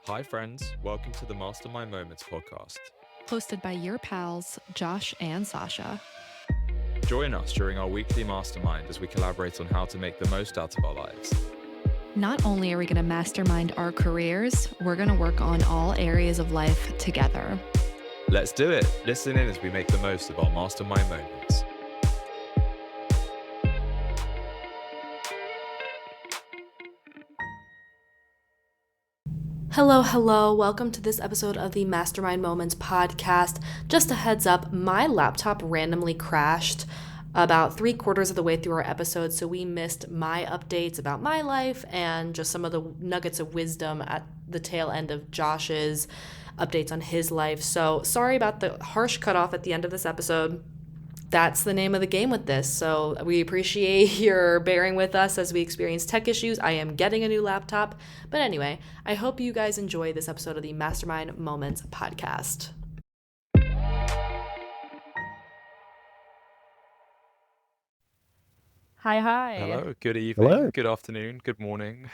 Hi, friends. Welcome to the Mastermind Moments podcast. Hosted by your pals, Josh and Sasha. Join us during our weekly mastermind as we collaborate on how to make the most out of our lives. Not only are we going to mastermind our careers, we're going to work on all areas of life together. Let's do it. Listen in as we make the most of our mastermind moments. Hello. Welcome to this episode of the Mastermind Moments podcast. Just a heads up, my laptop randomly crashed about 3/4 of the way through our episode, so we missed my updates about my life and just some of the nuggets of wisdom at the tail end of Josh's updates on his life. So sorry about the harsh cutoff at the end of this episode. That's the name of the game with this. So we appreciate your bearing with us as we experience tech issues. I am getting a new laptop. But anyway, I hope you guys enjoy this episode of the Mastermind Moments podcast. Hi. Hello, good evening, Hello. Good afternoon, good morning.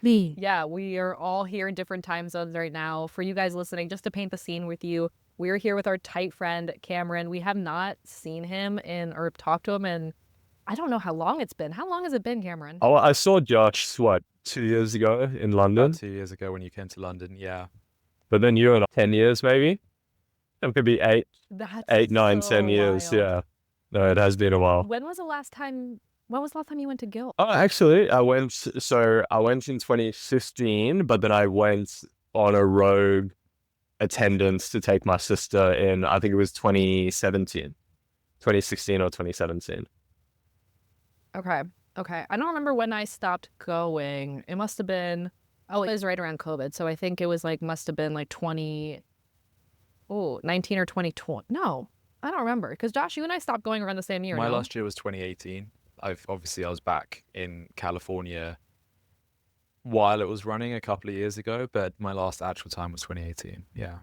Me. Yeah, we are all here in different time zones right now. For you guys listening, just to paint the scene with you, we're here with our tight friend, Cameron. We have not seen him or talked to him in, I don't know how long it's been. How long has it been, Cameron? Oh, I saw Josh, 2 years ago in London? About 2 years ago when you came to London, yeah. But then you in 10 years, maybe? It could be That's 8, 9, so 10 years, wild. yeah. No, it has been a while. When was the last time you went to Guild? Oh, actually, I went in 2015, but then I went on a rogue attendance to take my sister in, I think it was 2016 or 2017. Okay. I don't remember when I stopped going. It must have been, it was right around COVID. So I think it was must have been 19 or 2020. No, I don't remember. Because Josh, you and I stopped going around the same year. My no? last year was 2018. I was back in California while it was running a couple of years ago, but my last actual time was 2018. Yeah.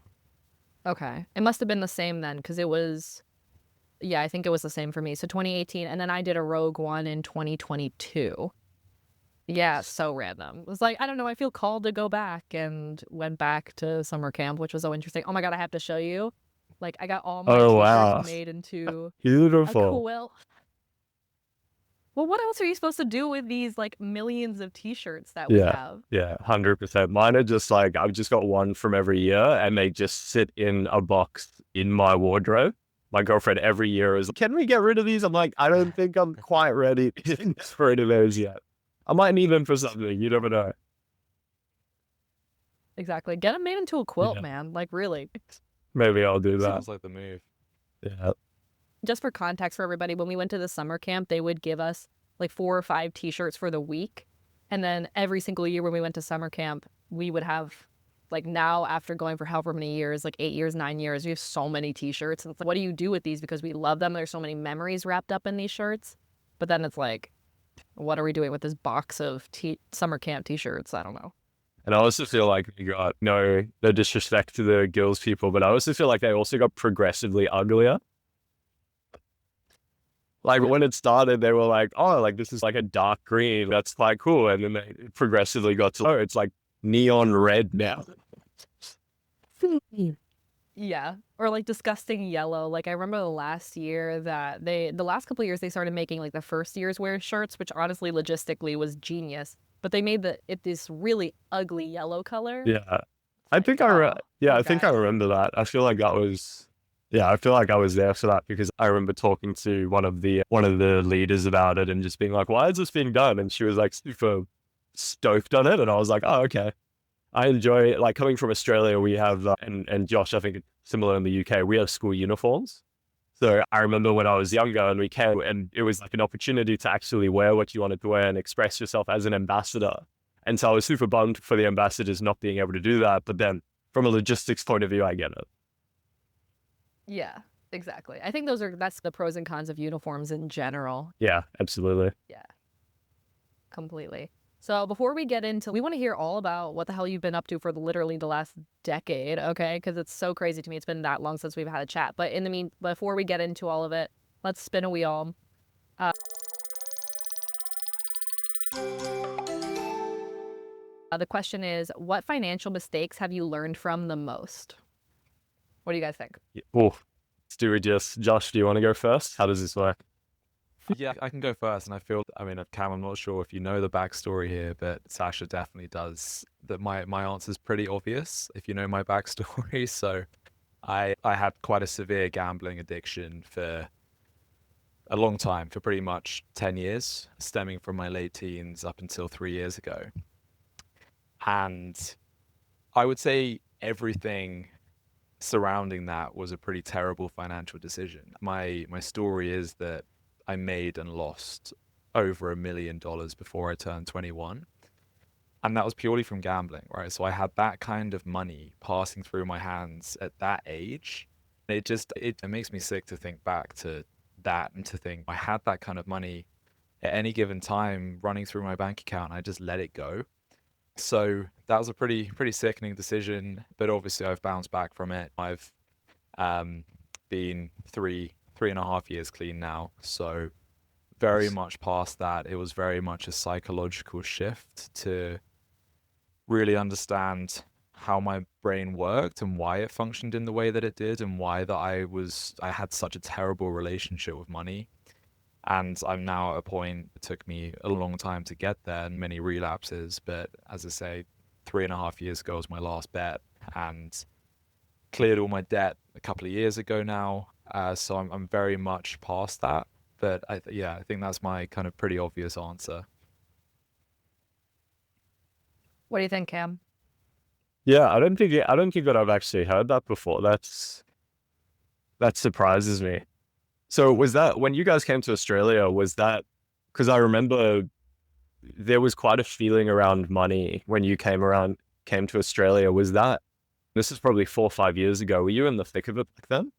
Okay. It must have been the same then, because it was, I think it was the same for me. So 2018, and then I did a rogue one in 2022. Yeah, so random. It was I don't know, I feel called to go back, and went back to summer camp, which was so interesting. Oh my God, I have to show you. I got all my Oh, t-shirts wow. made into a Beautiful. quilt. Well, what else are you supposed to do with these millions of t-shirts that we have? Yeah, 100%. Mine are just I've just got one from every year and they just sit in a box in my wardrobe. My girlfriend every year is, can we get rid of these? I'm like, I don't think I'm quite ready to get rid of those yet. I might need them for something. You never know. Exactly. Get them made into a quilt, Yeah. man. Really. Maybe I'll do that. Sounds like the move. Yeah. Just for context for everybody, when we went to the summer camp, they would give us 4 or 5 t-shirts for the week. And then every single year when we went to summer camp, we would have, now after going for however many years, 8 years, 9 years, we have so many t-shirts. And it's what do you do with these? Because we love them. There's so many memories wrapped up in these shirts. But then it's what are we doing with this box of summer camp t-shirts? I don't know. And I also feel like we got no disrespect to the girls people, but I also feel like they also got progressively uglier. When it started, they were this is a dark green. That's quite cool. And then they progressively got to, it's neon red now. Yeah. Or disgusting yellow. I remember the last year that the last couple of years they started making the first year's wear shirts, which honestly logistically was genius. But they made it this really ugly yellow color. Yeah. I think I remember that. I feel like that was, I feel like I was there for that because I remember talking to one of the leaders about it and just being like, why is this being done? And she was super stoked on it. And I was like, oh, okay. I enjoy it. Coming from Australia, we have, and Josh, I think it's similar in the UK, we have school uniforms. So I remember when I was younger and we came and it was an opportunity to actually wear what you wanted to wear and express yourself as an ambassador. And so I was super bummed for the ambassadors not being able to do that. But then from a logistics point of view, I get it. Yeah, exactly. I think that's the pros and cons of uniforms in general. Yeah, absolutely. Yeah, completely. So before we get into, we want to hear all about what the hell you've been up to for literally the last decade, okay? Because it's so crazy to me. It's been that long since we've had a chat. But before we get into all of it, let's spin a wheel. The question is, what financial mistakes have you learned from the most? What do you guys think? Oh, do we just, Josh, do you want to go first? How does this work? Yeah, I can go first. And I feel, I mean, Cam, I'm not sure if you know the backstory here, but Sasha definitely does. That my answer is pretty obvious if you know my backstory. So I had quite a severe gambling addiction for a long time, for pretty much 10 years, stemming from my late teens up until 3 years ago. And I would say everything surrounding that was a pretty terrible financial decision. My story is that I made and lost over $1 million before I turned 21. And that was purely from gambling, right? So I had that kind of money passing through my hands at that age. It makes me sick to think back to that and to think I had that kind of money at any given time running through my bank account and I just let it go. So that was a pretty sickening decision, but obviously I've bounced back from it. I've been 3.5 years clean now, so very much past that. It was very much a psychological shift to really understand how my brain worked and why it functioned in the way that it did and why that I had such a terrible relationship with money. And I'm now at a point, it took me a long time to get there and many relapses. But as I say, 3.5 years ago was my last bet and cleared all my debt a couple of years ago now. So I'm very much past that. But I think that's my kind of pretty obvious answer. What do you think, Cam? Yeah, I don't think that I've actually heard that before. That surprises me. So was that when you guys came to Australia, was that because I remember there was quite a feeling around money when you came to Australia. Was that, this is probably 4 or 5 years ago. Were you in the thick of it back then?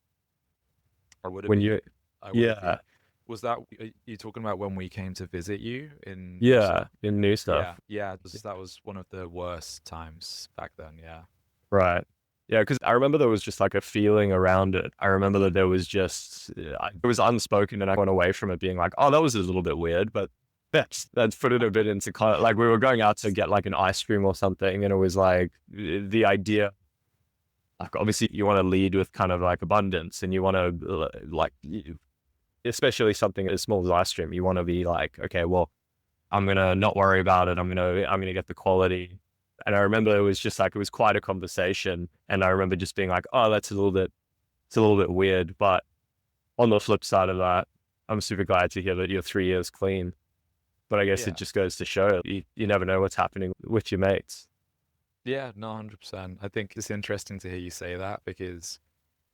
I would have When been. you, I would have yeah, been. Was that you talking about when we came to visit you in yeah, in new stuff. Yeah, that was one of the worst times back then, yeah. Right. Yeah, because I remember there was just like a feeling around it. I remember that there was just, it was unspoken and I went away from it being like, oh, that was a little bit weird, but that's put it a bit into kind of like we were going out to get like an ice cream or something and it was like the idea, like obviously you want to lead with kind of like abundance and you want to like, especially something as small as ice cream, you want to be like, okay, well, I'm going to not worry about it. I'm going to get the quality. And I remember it was just like, it was quite a conversation. And I remember just being like, oh, it's a little bit weird. But on the flip side of that, I'm super glad to hear that you're 3 years clean. But I guess Yeah. it just goes to show you never know what's happening with your mates. Yeah, no, 100%. I think it's interesting to hear you say that because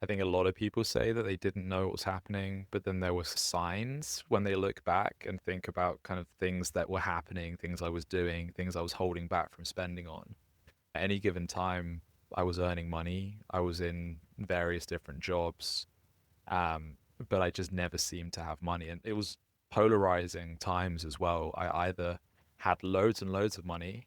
I think a lot of people say that they didn't know what was happening, but then there were signs when they look back and think about kind of things that were happening, things I was doing, things I was holding back from spending on. At any given time, I was earning money, I was in various different jobs, but I just never seemed to have money. And it was polarizing times as well. I either had loads and loads of money,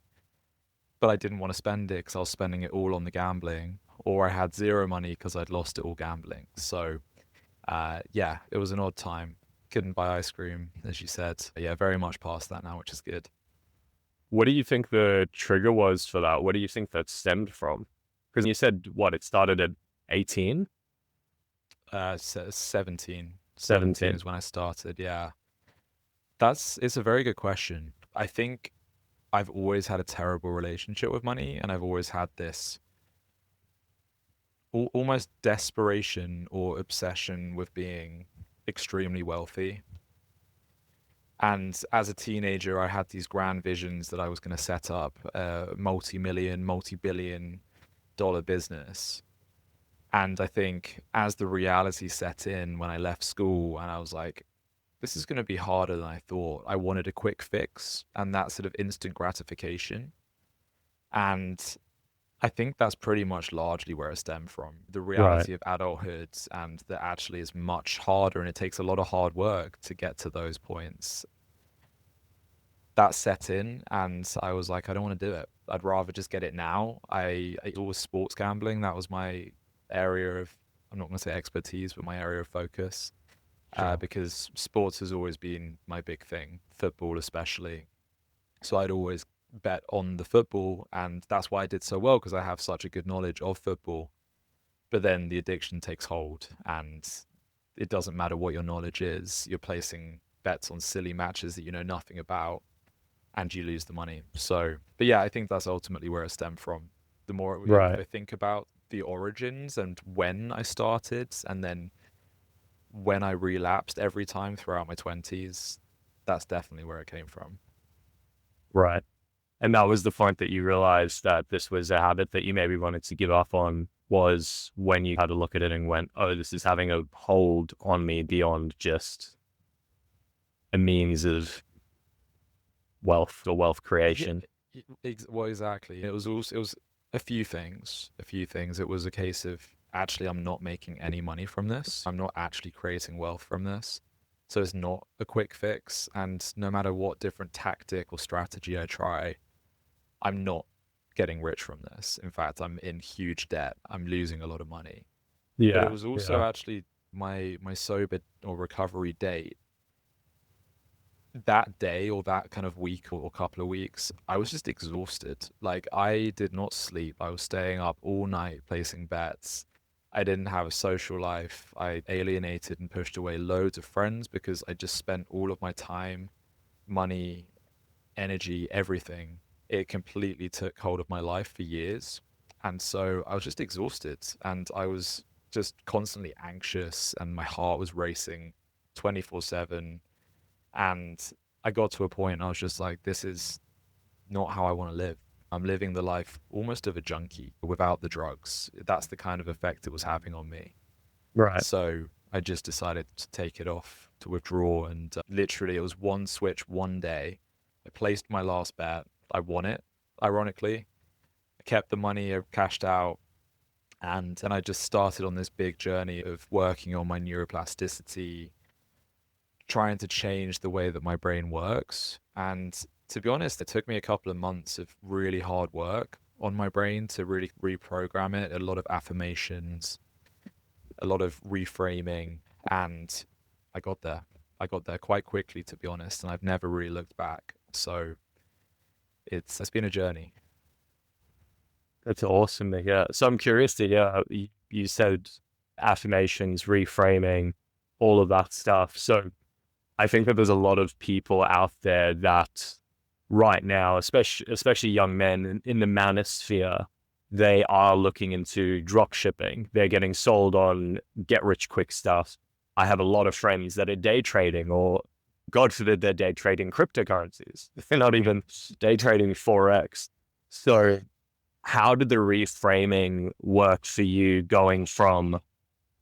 but I didn't want to spend it because I was spending it all on the gambling, or I had zero money because I'd lost it all gambling. So, yeah, it was an odd time. Couldn't buy ice cream, as you said. Yeah, very much past that now, which is good. What do you think the trigger was for that? What do you think that stemmed from? Because you said it started at 18? 17. 17 is when I started. Yeah, it's a very good question. I think I've always had a terrible relationship with money, and I've always had this almost desperation or obsession with being extremely wealthy. And as a teenager, I had these grand visions that I was going to set up a multi-million, multi-billion dollar business. And I think as the reality set in when I left school and I was like, this is going to be harder than I thought. I wanted a quick fix and that sort of instant gratification. And I think that's pretty much largely where it stemmed from. The Right. reality of adulthood and that actually is much harder and it takes a lot of hard work to get to those points. That set in and I was like, I don't want to do it. I'd rather just get it now. It was sports gambling. That was my area of, I'm not going to say expertise, but my area of focus. Sure. Because sports has always been my big thing, football especially. So I'd always bet on the football, and that's why I did so well, because I have such a good knowledge of football. But then the addiction takes hold, and it doesn't matter what your knowledge is. You're placing bets on silly matches that you know nothing about, and you lose the money. So, but yeah, I think that's ultimately where it stemmed from. The more if Right. I think about the origins and when I started, and then when I relapsed every time throughout my 20s, that's definitely where it came from. Right. And that was the point that you realized that this was a habit that you maybe wanted to give up on, was when you had a look at it and went, oh, this is having a hold on me beyond just a means of wealth or wealth Yeah, creation. well, exactly. It was a few things. A few things. It was a case of, actually, I'm not making any money from this. I'm not actually creating wealth from this. So it's not a quick fix. And no matter what different tactic or strategy I try, I'm not getting rich from this. In fact, I'm in huge debt. I'm losing a lot of money. But it Yeah. was also Yeah. actually my sober or recovery date. That day or that kind of week or couple of weeks, I was just exhausted. Like, I did not sleep. I was staying up all night placing bets. I didn't have a social life. I alienated and pushed away loads of friends because I just spent all of my time, money, energy, everything. It completely took hold of my life for years. And so I was just exhausted, and I was just constantly anxious, and my heart was racing 24/7. And I got to a point and I was just like, this is not how I want to live. I'm living the life almost of a junkie without the drugs. That's the kind of effect it was having on me. Right. So I just decided to take it off, to withdraw. And literally, it was one switch one day. I placed my last bet. I won it, ironically. I kept the money, I cashed out. And then I just started on this big journey of working on my neuroplasticity, trying to change the way that my brain works. And to be honest, it took me a couple of months of really hard work on my brain to really reprogram it, a lot of affirmations, a lot of reframing, and I got there. I got there quite quickly, to be honest, and I've never really looked back. So it's been a journey. That's awesome to hear. So I'm curious to hear, you said affirmations, reframing, all of that stuff. So I think that there's a lot of people out there that right now, especially young men in the manosphere, they are looking into drop shipping. They're getting sold on get rich quick stuff. I have a lot of friends that are day trading, or God forbid, they're day trading cryptocurrencies. They're not even day trading Forex. So how did the reframing work for you, going from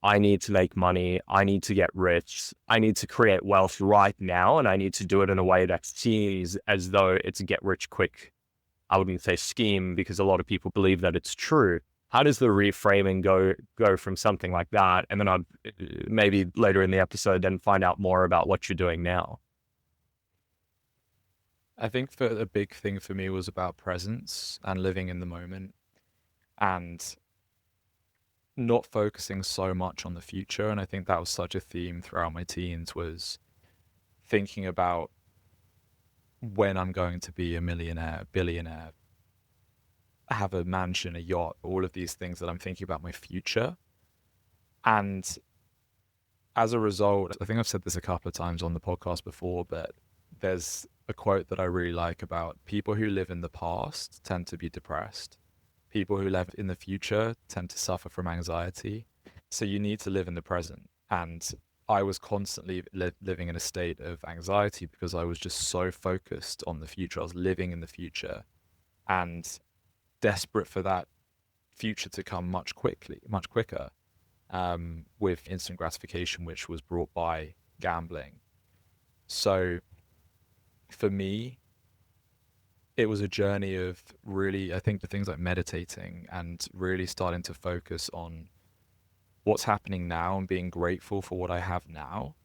I need to make money, I need to get rich, I need to create wealth right now, and I need to do it in a way that seems as though it's a get rich quick, I wouldn't say scheme, because a lot of people believe that it's true. How does the reframing go from something like that? And then I'd maybe later in the episode then find out more about what you're doing now. I think for a big thing for me was about presence and living in the moment, and not focusing so much on the future. And I think that was such a theme throughout my teens, was thinking about when I'm going to be a millionaire, billionaire, have a mansion, a yacht, all of these things that I'm thinking about my future. And as a result, I think I've said this a couple of times on the podcast before, but there's a quote that I really like about people who live in the past tend to be depressed. People who live in the future tend to suffer from anxiety. So you need to live in the present. And I was constantly living in a state of anxiety because I was just so focused on the future. I was living in the future and desperate for that future to come much quicker, with instant gratification, which was brought by gambling. So for me, it was a journey of really, I think, the things like meditating and really starting to focus on what's happening now and being grateful for what I have now.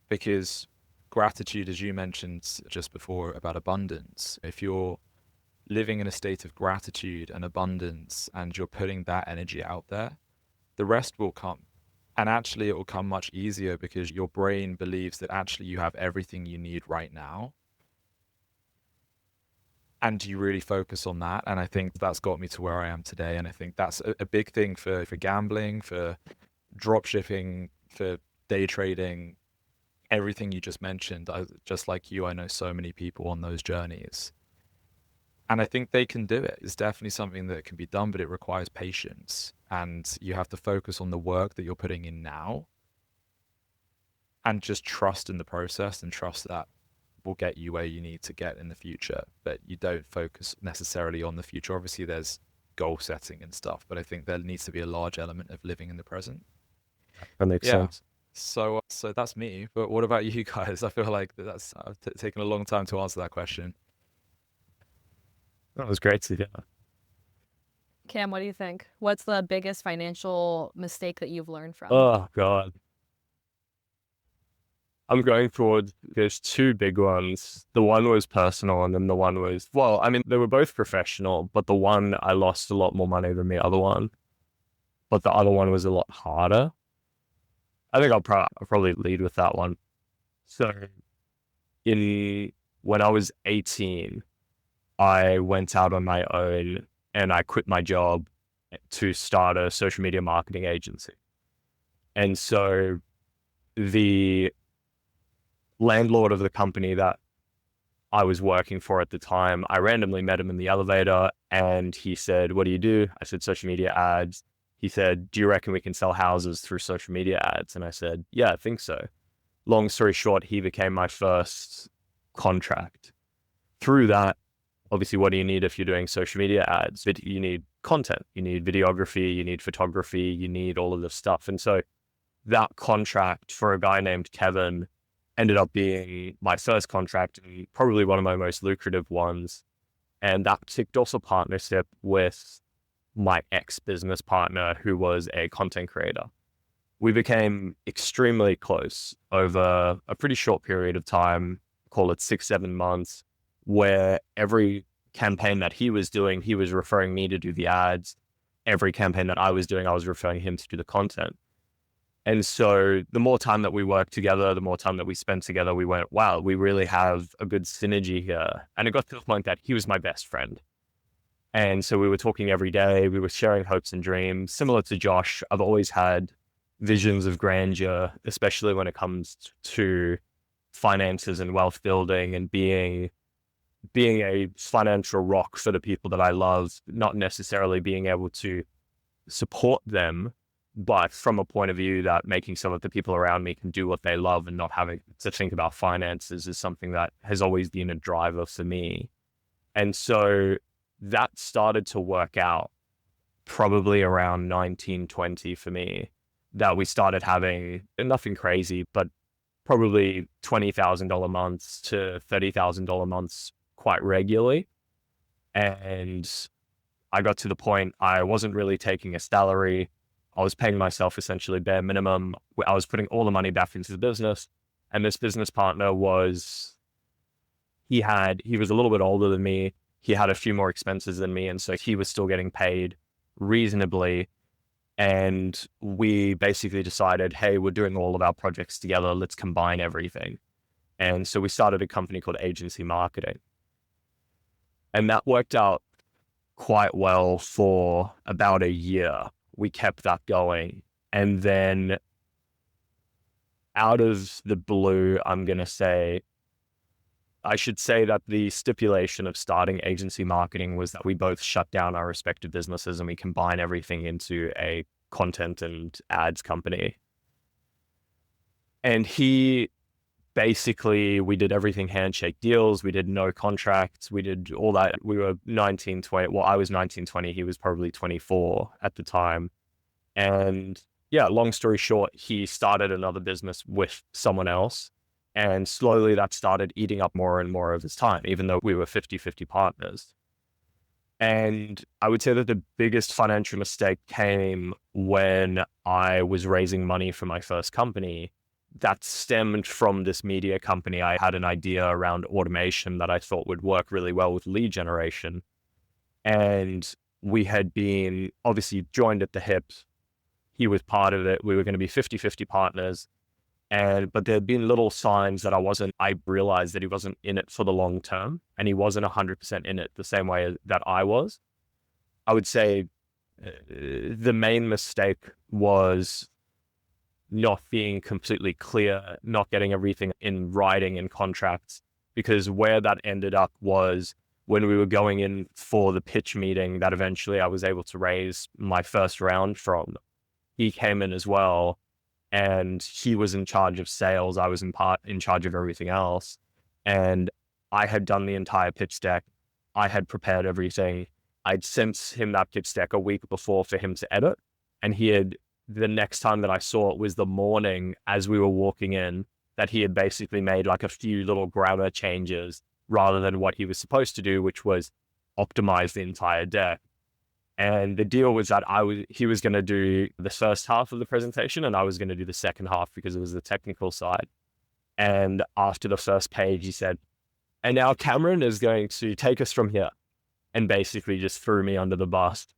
Because gratitude, as you mentioned just before about abundance, if you're living in a state of gratitude and abundance and you're putting that energy out there, the rest will come. And actually, it will come much easier because your brain believes that actually you have everything you need right now. and you really focus on that. And I think that's got me to where I am today. And I think that's a big thing for gambling, for drop shipping, for day trading, everything you just mentioned. Just like you, I know so many people on those journeys. And I think they can do it. It's definitely something that can be done, but it requires patience. And you have to focus on the work that you're putting in now and just trust in the process and trust that will get you where you need to get in the future. But you don't focus necessarily on the future. Obviously, there's goal setting and stuff, but I think there needs to be a large element of living in the present. That makes sense. So that's me. But what about you guys? I feel like that's taken a long time to answer that question. That was great to hear. Cam, what do you think? What's the biggest financial mistake that you've learned from? Oh, God. I'm going forward. There's two big ones. The one was personal, and then the one was, well, I mean, they were both professional, but the one I lost a lot more money than the other one. But the other one was a lot harder. I think I'll probably lead with that one. So, when I was 18, I went out on my own and I quit my job to start a social media marketing agency. And so the landlord of the company that I was working for at the time, I randomly met him in the elevator and he said, "What do you do?" I said, "Social media ads." He said, "Do you reckon we can sell houses through social media ads?" And I said, "Yeah, I think so." Long story short, he became my first contract. Through that, obviously, what do you need if you're doing social media ads? You need content, you need videography, you need photography, you need all of this stuff. And so that contract for a guy named Kevin ended up being my first contract and probably one of my most lucrative ones. And that kicked off a partnership with my ex-business partner, who was a content creator. We became extremely close over a pretty short period of time, call it 6-7 months, where every campaign that he was doing, he was referring me to do the ads. Every campaign that I was doing, I was referring him to do the content. And so the more time that we worked together, the more time that we spent together, we went, wow, we really have a good synergy here. And it got to the point that he was my best friend. And so we were talking every day. We were sharing hopes and dreams. Similar to Josh, I've always had visions of grandeur, especially when it comes to finances and wealth building and being a financial rock for the people that I love, not necessarily being able to support them, but from a point of view that making some of the people around me can do what they love and not having to think about finances is something that has always been a driver for me. And so that started to work out probably around 1920 for me, that we started having nothing crazy, but probably $20,000 months to $30,000 months quite regularly. And I got to the point I wasn't really taking a salary. I was paying myself essentially bare minimum. I was putting all the money back into the business. And this business partner he was a little bit older than me. He had a few more expenses than me. And so he was still getting paid reasonably. And we basically decided, hey, we're doing all of our projects together. Let's combine everything. And so we started a company called Agency Marketing. And that worked out quite well for about a year. We kept that going. And then out of the blue, I should say that the stipulation of starting Agency Marketing was that we both shut down our respective businesses and we combine everything into a content and ads company. And we did everything handshake deals. We did no contracts. We did all that. We were 19, 20. Well, I was 19, 20. He was probably 24 at the time. And yeah, long story short, he started another business with someone else. And slowly that started eating up more and more of his time, even though we were 50-50 partners. And I would say that the biggest financial mistake came when I was raising money for my first company. That stemmed from this media company. I had an idea around automation that I thought would work really well with lead generation. And we had been obviously joined at the hip. He was part of it. We were going to be 50-50 partners. But there had been little signs that I realized that he wasn't in it for the long term, and he wasn't 100% in it the same way that I was. I would say the main mistake was not being completely clear, not getting everything in writing in contracts, because where that ended up was when we were going in for the pitch meeting that eventually I was able to raise my first round from. He came in as well, and he was in charge of sales. I was in charge of everything else. And I had done the entire pitch deck. I had prepared everything. I'd sent him that pitch deck a week before for him to edit. And the next time that I saw it was the morning as we were walking in, that he had basically made like a few little grammar changes rather than what he was supposed to do, which was optimize the entire deck. And the deal was that he was going to do the first half of the presentation and I was going to do the second half because it was the technical side. And after the first page, he said, and now Cameron is going to take us from here, and basically just threw me under the bus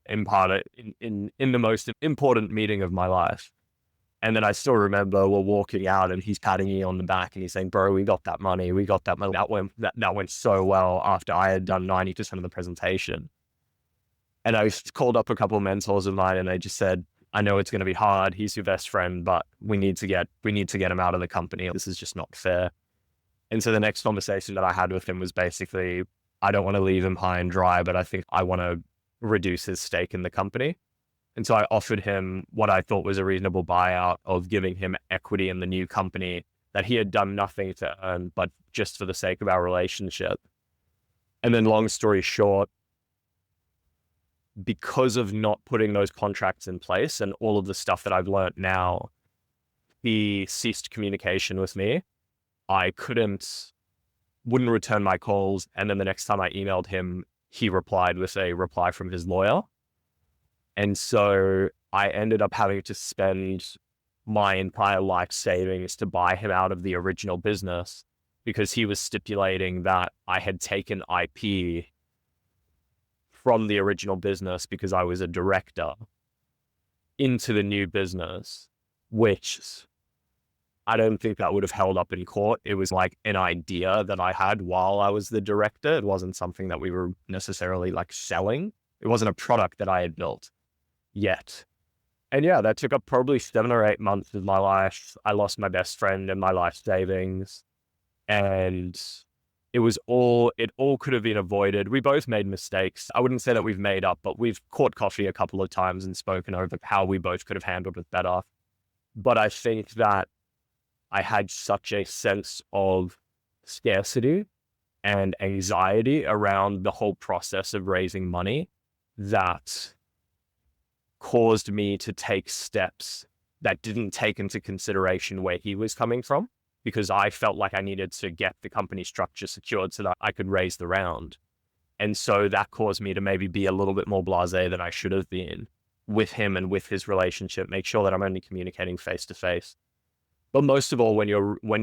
in the most important meeting of my life. And then I still remember we're walking out and he's patting me on the back and he's saying, bro, we got that money. That went so well after I had done 90% of the presentation. And I called up a couple of mentors of mine and they just said, I know it's going to be hard. He's your best friend, but we need to get him out of the company. This is just not fair. And so the next conversation that I had with him was basically, I don't want to leave him high and dry, but I think I want to reduce his stake in the company. And so I offered him what I thought was a reasonable buyout of giving him equity in the new company that he had done nothing to earn, but just for the sake of our relationship. And then long story short, because of not putting those contracts in place and all of the stuff that I've learned now, he ceased communication with me. I wouldn't return my calls. And then the next time I emailed him, he replied with a reply from his lawyer. And so I ended up having to spend my entire life savings to buy him out of the original business because he was stipulating that I had taken IP from the original business because I was a director into the new business, which I don't think that would have held up in court. It was like an idea that I had while I was the director. It wasn't something that we were necessarily like selling. It wasn't a product that I had built yet. And yeah, that took up probably 7 or 8 months of my life. I lost my best friend and my life savings. And it all could have been avoided. We both made mistakes. I wouldn't say that we've made up, but we've caught coffee a couple of times and spoken over how we both could have handled it better. But I think that I had such a sense of scarcity and anxiety around the whole process of raising money that caused me to take steps that didn't take into consideration where he was coming from, because I felt like I needed to get the company structure secured so that I could raise the round. And so that caused me to maybe be a little bit more blasé than I should have been with him and with his relationship, make sure that I'm only communicating face to face. But most of all, when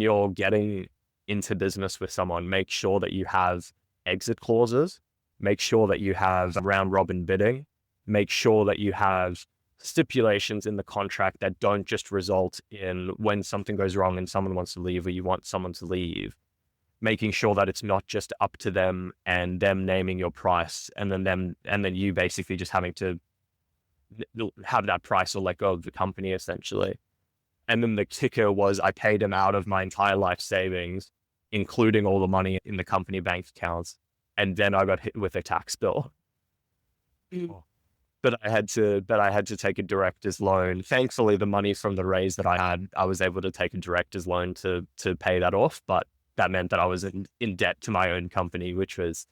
you're getting into business with someone, make sure that you have exit clauses, make sure that you have round robin bidding, make sure that you have stipulations in the contract that don't just result in when something goes wrong and someone wants to leave or you want someone to leave, making sure that it's not just up to them and them naming your price and then you basically just having to have that price or let go of the company essentially. And then the kicker was I paid him out of my entire life savings, including all the money in the company bank accounts. And then I got hit with a tax bill. But I had to take a director's loan. Thankfully, the money from the raise that I had, I was able to take a director's loan to pay that off. But that meant that I was in debt to my own company, which was,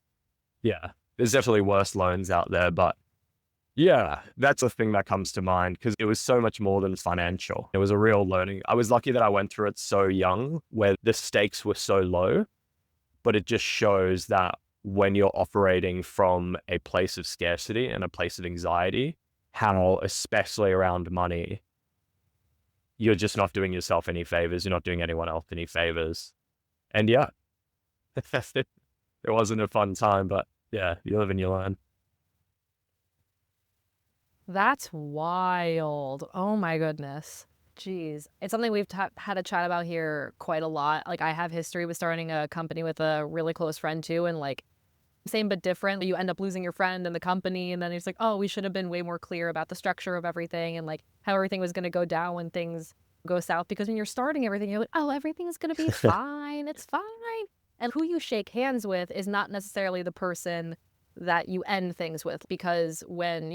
yeah, there's definitely worse loans out there. But yeah, that's a thing that comes to mind because it was so much more than financial. It was a real learning. I was lucky that I went through it so young where the stakes were so low, but it just shows that when you're operating from a place of scarcity and a place of anxiety, how, especially around money, you're just not doing yourself any favors. You're not doing anyone else any favors. And yeah, it wasn't a fun time, but yeah, you live and you learn. That's wild. Oh my goodness. Geez, it's something we've had a chat about here quite a lot. Like, I have history with starting a company with a really close friend too, and like, same but different. You end up losing your friend and the company, and then it's like, oh, we should have been way more clear about the structure of everything and like how everything was going to go down when things go south. Because when you're starting everything, you're like, oh, everything's going to be fine. It's fine. And who you shake hands with is not necessarily the person that you end things with, because when,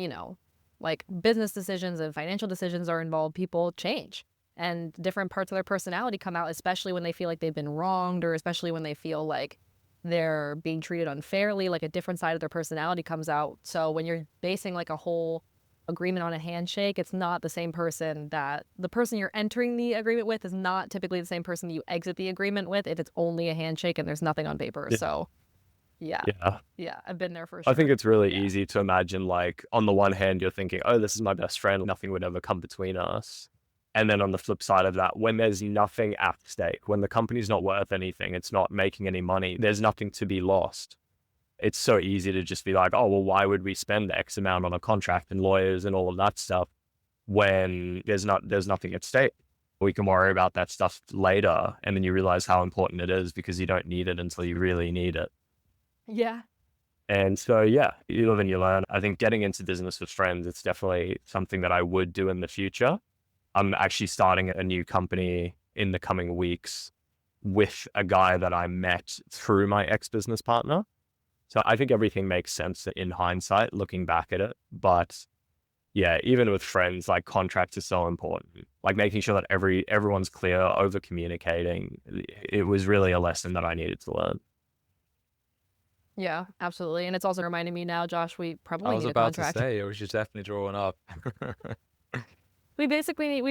like business decisions and financial decisions are involved, people change and different parts of their personality come out, especially when they feel like they've been wronged, or especially when they feel like they're being treated unfairly, like a different side of their personality comes out. So when you're basing like a whole agreement on a handshake, it's not the same person that the person you're entering the agreement with is not typically the same person that you exit the agreement with if it's only a handshake and there's nothing on paper. Yeah. So yeah, I've been there for sure. I think it's really easy to imagine, like, on the one hand, you're thinking, oh, this is my best friend, nothing would ever come between us. And then on the flip side of that, when there's nothing at stake, when the company's not worth anything, it's not making any money, there's nothing to be lost. It's so easy to just be like, oh, well, why would we spend X amount on a contract and lawyers and all of that stuff when there's nothing at stake? We can worry about that stuff later. And then you realize how important it is because you don't need it until you really need it. Yeah. And so, yeah, you live and you learn. I think getting into business with friends, it's definitely something that I would do in the future. I'm actually starting a new company in the coming weeks with a guy that I met through my ex-business partner. So I think everything makes sense in hindsight, looking back at it. But yeah, even with friends, like contracts are so important. Like making sure that everyone's clear, over communicating. It was really a lesson that I needed to learn. Yeah, absolutely. And it's also reminding me now, Josh, we I probably was need a about to contract. say, we should definitely draw one up. We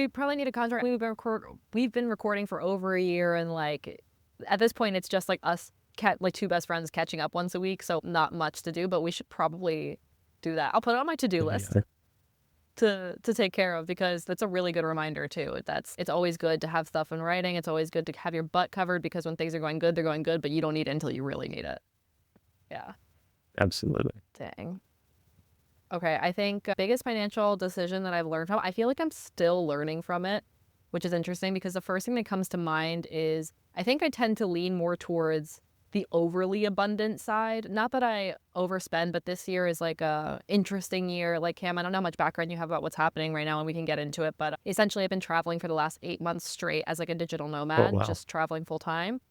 probably need a contract. We've been recording for over a year, and like at this point, it's just like us, like two best friends catching up once a week. So not much to do, but we should probably do that. I'll put it on my to-do list to take care of, because that's a really good reminder too. It's always good to have stuff in writing. It's always good to have your butt covered, because when things are going good, they're going good, but you don't need it until you really need it. Yeah. Absolutely. Dang. Okay, I think biggest financial decision that I've learned from, I feel like I'm still learning from it, which is interesting, because the first thing that comes to mind is I think I tend to lean more towards the overly abundant side. Not that I overspend, but this year is like a interesting year. Like, Cam, I don't know how much background you have about what's happening right now, and we can get into it, but essentially I've been traveling for the last 8 months straight as like a digital nomad, wow. just traveling full time.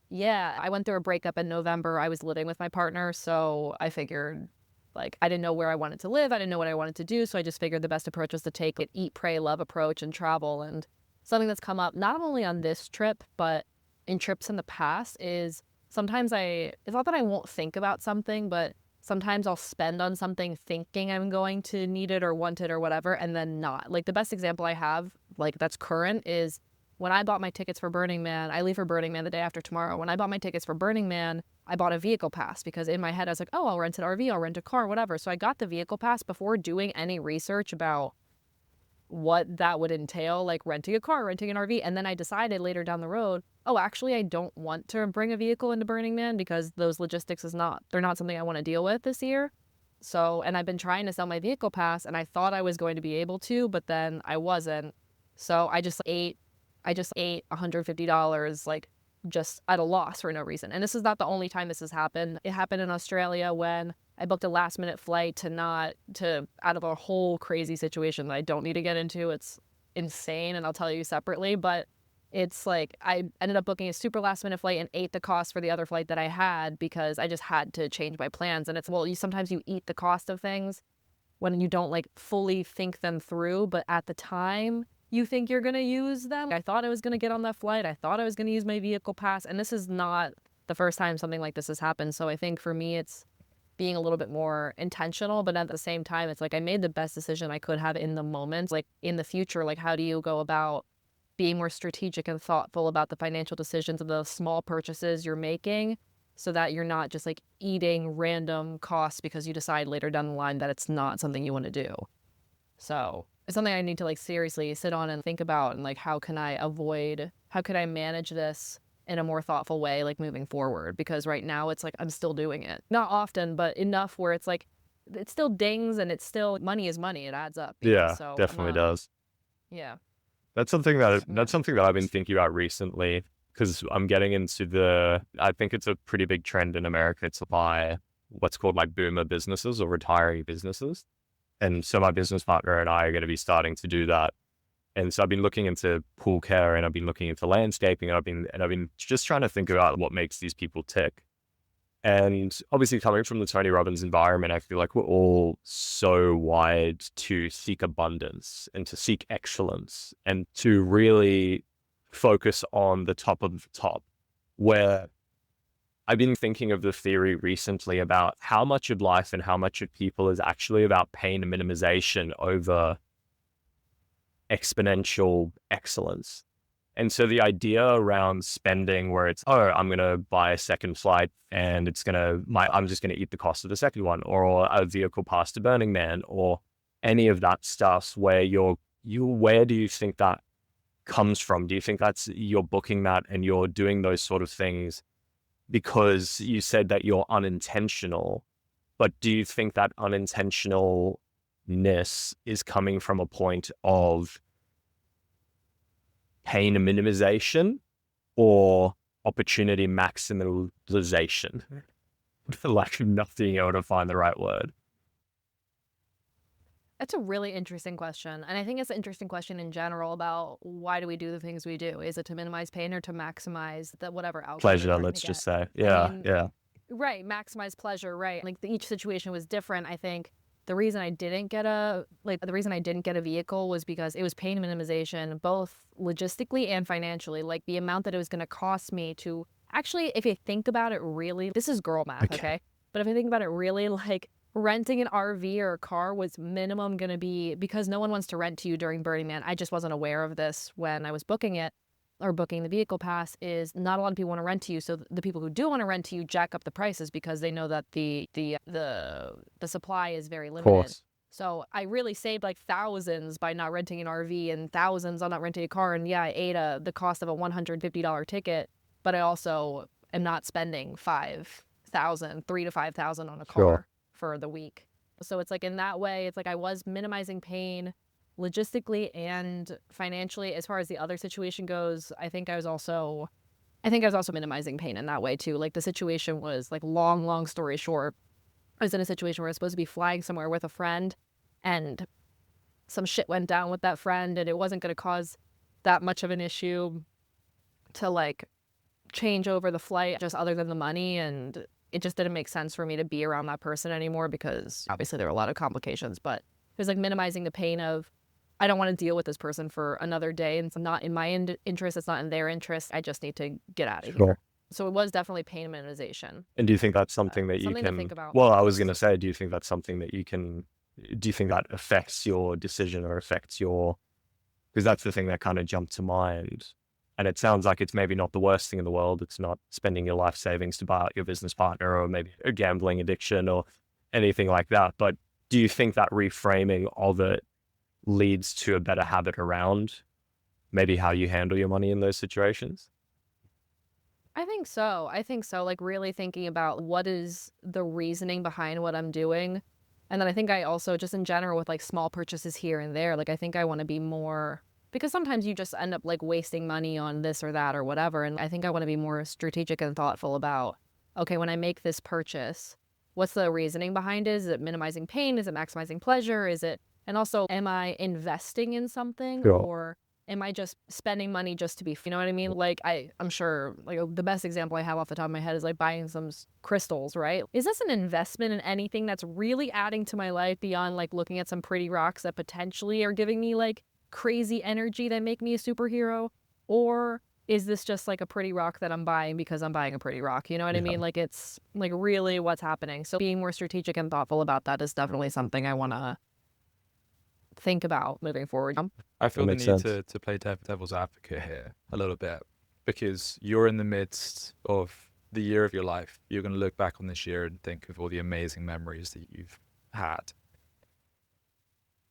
Yeah, I went through a breakup in November. I was living with my partner, so I figured, like, I didn't know where I wanted to live. I didn't know what I wanted to do, so I just figured the best approach was to take an eat, pray, love approach and travel. And something that's come up not only on this trip, but in trips in the past is sometimes it's not that I won't think about something, but sometimes I'll spend on something thinking I'm going to need it or want it or whatever, and then not. Like, the best example I have, like, that's current is when I bought my tickets for Burning Man. I leave for Burning Man the day after tomorrow. When I bought my tickets for Burning Man, I bought a vehicle pass, because in my head I was like, oh, I'll rent an RV, I'll rent a car, whatever. So I got the vehicle pass before doing any research about what that would entail, like renting a car, renting an RV. And then I decided later down the road, oh, actually, I don't want to bring a vehicle into Burning Man, because those logistics they're not something I want to deal with this year. So, and I've been trying to sell my vehicle pass, and I thought I was going to be able to, but then I wasn't. So I just ate $150, like, just at a loss for no reason. And this is not the only time this has happened. It happened in Australia when I booked a last minute flight out of a whole crazy situation that I don't need to get into. It's insane, and I'll tell you separately, but it's like I ended up booking a super last minute flight and ate the cost for the other flight that I had, because I just had to change my plans. And it's, well, sometimes you eat the cost of things when you don't like fully think them through, but at the time you think you're going to use them. I thought I was going to get on that flight. I thought I was going to use my vehicle pass. And this is not the first time something like this has happened. So I think for me, it's being a little bit more intentional, but at the same time, it's like I made the best decision I could have in the moment. Like, in the future, like, how do you go about being more strategic and thoughtful about the financial decisions of the small purchases you're making, so that you're not just like eating random costs because you decide later down the line that it's not something you want to do. So it's something I need to like seriously sit on and think about, and like how can I manage this in a more thoughtful way, like moving forward, because right now it's like I'm still doing it. Not often, but enough where it's like it still dings, and it's still, money is money. It adds up. Yeah, so definitely does. Yeah. That's something that I've been thinking about recently because I'm getting into I think it's a pretty big trend in America to buy what's called like boomer businesses or retiree businesses. And so my business partner and I are going to be starting to do that. And so I've been looking into pool care and I've been looking into landscaping and I've been just trying to think about what makes these people tick. And obviously coming from the Tony Robbins environment, I feel like we're all so wired to seek abundance and to seek excellence and to really focus on the top of the top, where I've been thinking of the theory recently about how much of life and how much of people is actually about pain minimization over exponential excellence. And so the idea around spending where it's, oh, I'm going to buy a second flight and I'm just going to eat the cost of the second one, or a vehicle past the Burning Man, or any of that stuff where where do you think that comes from? Do you think you're booking that and you're doing those sort of things because you said that you're unintentional, but do you think that unintentionalness is coming from a point of pain minimization or opportunity maximalization? For lack of not being able to find the right word. That's a really interesting question. And I think it's an interesting question in general about why do we do the things we do? Is it to minimize pain or to maximize the whatever outcome we're Pleasure, trying to let's get? just say. I Yeah, mean, yeah. Right, maximize pleasure, right. Like each situation was different. I think the reason I didn't get a vehicle was because it was pain minimization, both logistically and financially. Like the amount that it was going to cost me to actually, if you think about it really, this is girl math, okay? But if I think about it really, like renting an RV or a car was minimum going to be, because no one wants to rent to you during Burning Man. I just wasn't aware of this when I was booking it. Or booking the vehicle pass, is not a lot of people want to rent to you. So the people who do want to rent to you jack up the prices because they know that the supply is very limited. Of course. So I really saved like thousands by not renting an RV and thousands on not renting a car. And yeah, I ate the cost of a $150 ticket, but I also am not spending $3,000 to $5,000 on a car for the week. So it's like in that way, it's like I was minimizing pain logistically and financially. As far as the other situation goes, I think I was also minimizing pain in that way too. Like the situation was like long story short, I was in a situation where I was supposed to be flying somewhere with a friend and some shit went down with that friend and it wasn't going to cause that much of an issue to like change over the flight just other than the money, and it just didn't make sense for me to be around that person anymore because obviously there were a lot of complications. But it was like minimizing the pain of I don't want to deal with this person for another day, and it's not in my interest, it's not in their interest. I just need to get out of here. So it was definitely pain minimization. And do you think that's something that you to can think about. Well, I was going to say, do you think that's something that do you think that affects your decision or affects because that's the thing that kind of jumped to mind. And it sounds like it's maybe not the worst thing in the world. It's not spending your life savings to buy out your business partner or maybe a gambling addiction or anything like that. But do you think that reframing of it leads to a better habit around maybe how you handle your money in those situations? I think so. Like really thinking about what is the reasoning behind what I'm doing. And then I think I also just in general with like small purchases here and there, like I think I want to be more, because sometimes you just end up like wasting money on this or that or whatever. And I think I want to be more strategic and thoughtful about, okay, when I make this purchase, what's the reasoning behind it? Is it minimizing pain? Is it maximizing pleasure? And also, am I investing in something or am I just spending money just to be, you know what I mean? Like I'm sure like the best example I have off the top of my head is like buying some crystals, right? Is this an investment in anything that's really adding to my life beyond like looking at some pretty rocks that potentially are giving me like crazy energy that make me a superhero? Or is this just like a pretty rock that I'm buying because I'm buying a pretty rock? You know what I mean? Like it's like really what's happening. So being more strategic and thoughtful about that is definitely something I want to think about moving forward. I feel the makes need sense. to play devil's advocate here a little bit because you're in the midst of the year of your life. You're going to look back on this year and think of all the amazing memories that you've had.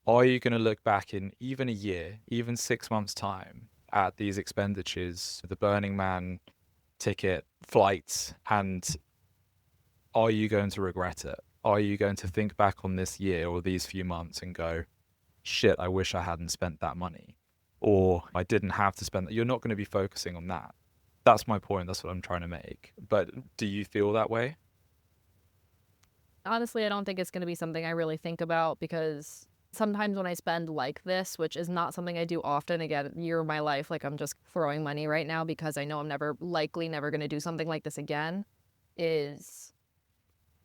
Are you going to look back in even a year, even 6 months' time at these expenditures, the Burning Man ticket, flights, and are you going to regret it? Are you going to think back on this year or these few months and go, shit, I wish I hadn't spent that money? or I didn't have to spend that. You're not going to be focusing on that. That's my point. That's what I'm trying to make. But do you feel that way? Honestly, I don't think it's going to be something I really think about, because sometimes when I spend like this, which is not something I do often, again, year of my life, like I'm just throwing money right now because I know I'm never going to do something like this again, is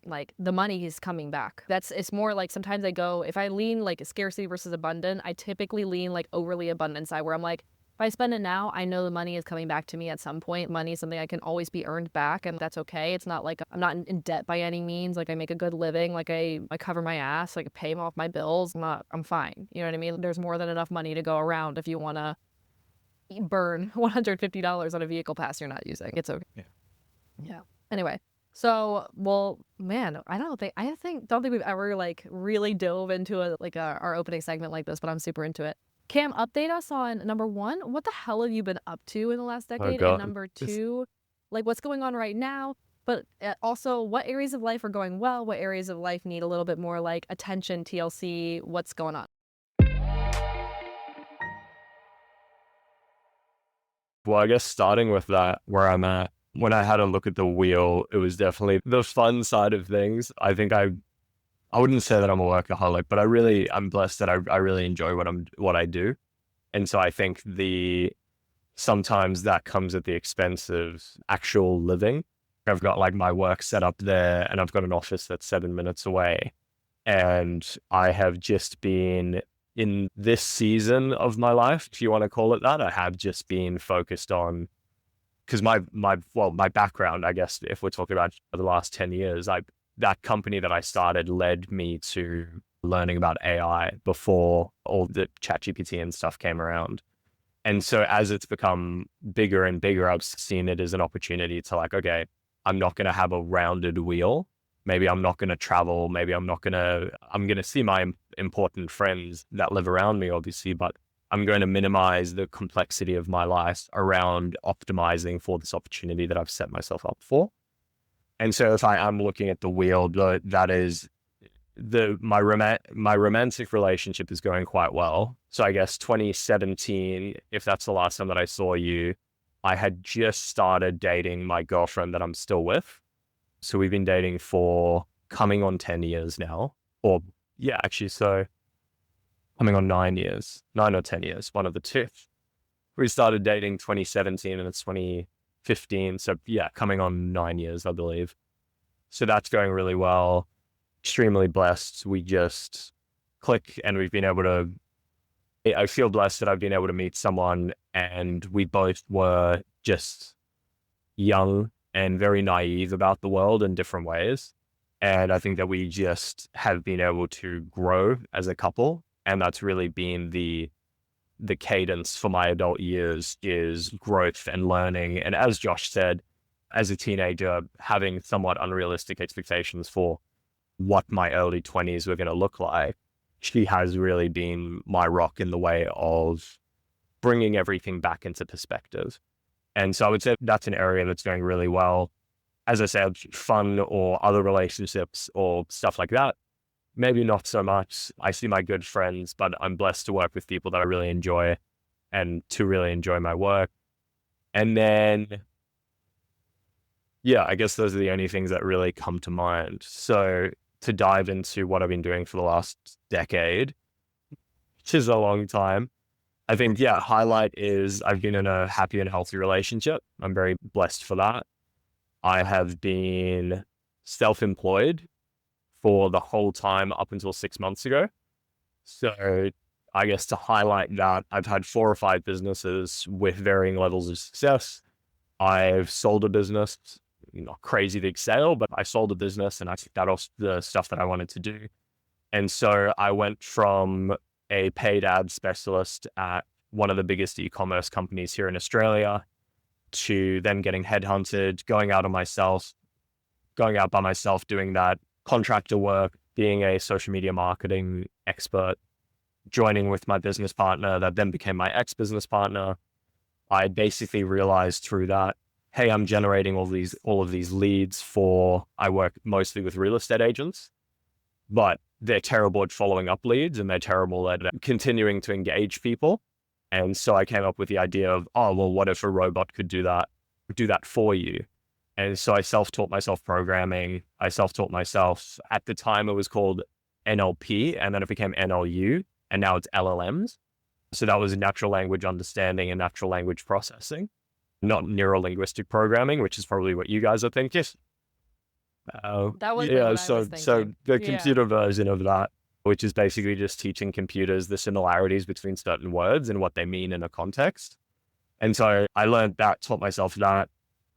like the money is coming back. It's more like sometimes I go, if I lean like scarcity versus abundant, I typically lean like overly abundant side, where I'm like, if I spend it now, I know the money is coming back to me at some point. Money is something I can always be earned back, and that's okay. It's not like I'm not in debt by any means. Like I make a good living. Like I cover my ass. Like I pay off my bills. I'm fine. You know what I mean? There's more than enough money to go around if you want to burn $150 on a vehicle pass you're not using. It's okay. Yeah. Anyway. So, well, man, don't think we've ever like really dove into our opening segment like this, but I'm super into it. Cam, update us on number one, what the hell have you been up to in the last decade? God. And number two, like what's going on right now? But also, what areas of life are going well? What areas of life need a little bit more like attention, TLC? What's going on? Well, I guess starting with that, where I'm at, when I had a look at the wheel, it was definitely the fun side of things. I think I wouldn't say that I'm a workaholic, but I'm blessed that I really enjoy what I do. And so I think sometimes that comes at the expense of actual living. I've got like my work set up there, and I've got an office that's 7 minutes away. And I have just been in this season of my life, if you want to call it that, I have just been focused on, because my background, I guess, if we're talking about the last 10 years, that company that I started led me to learning about AI before all the ChatGPT and stuff came around. And so as it's become bigger and bigger, I've seen it as an opportunity to like, okay, I'm not going to have a rounded wheel. Maybe I'm not going to travel. Maybe I'm going to see my important friends that live around me, obviously, but I'm going to minimize the complexity of my life around optimizing for this opportunity that I've set myself up for. And so if I am looking at the wheel, that is my romantic relationship is going quite well. So I guess 2017, if that's the last time that I saw you, I had just started dating my girlfriend that I'm still with. So we've been dating for coming on 10 years now, or yeah, actually, so coming on 9 or 10 years, one of the two. We started dating 2017 and it's 2015. So yeah, coming on 9 years, I believe. So that's going really well. Extremely blessed. We just click, and I feel blessed that I've been able to meet someone, and we both were just young and very naive about the world in different ways. And I think that we just have been able to grow as a couple. And that's really been the cadence for my adult years, is growth and learning. And as Josh said, as a teenager, having somewhat unrealistic expectations for what my early 20s were going to look like. She has really been my rock in the way of bringing everything back into perspective. And so I would say that's an area that's going really well. As I said, fun or other relationships or stuff like that, maybe not so much. I see my good friends, but I'm blessed to work with people that I really enjoy and to really enjoy my work. And then, yeah, I guess those are the only things that really come to mind. So to dive into what I've been doing for the last decade, which is a long time, I think, yeah, highlight is I've been in a happy and healthy relationship. I'm very blessed for that. I have been self-employed for the whole time up until 6 months ago. So I guess to highlight that, I've had 4 or 5 businesses with varying levels of success. I've sold a business, not crazy big sale, but I sold a business and I took that off the stuff that I wanted to do. And so I went from a paid ad specialist at one of the biggest e-commerce companies here in Australia to then getting headhunted, going out by myself, doing that contractor work, being a social media marketing expert, joining with my business partner that then became my ex-business partner. I basically realized through that, hey, I'm generating all of these leads I work mostly with real estate agents, but they're terrible at following up leads and they're terrible at continuing to engage people. And so I came up with the idea of, oh, well, what if a robot could do that for you? And so I self-taught myself programming. I self-taught myself, at the time it was called NLP, and then it became NLU, and now it's LLMs. So that was natural language understanding and natural language processing, not neurolinguistic programming, which is probably what you guys are thinking. That was yeah, what I so was thinking. the Yeah. computer version of that, which is basically just teaching computers the similarities between certain words and what they mean in a context. And so I learned that, taught myself that,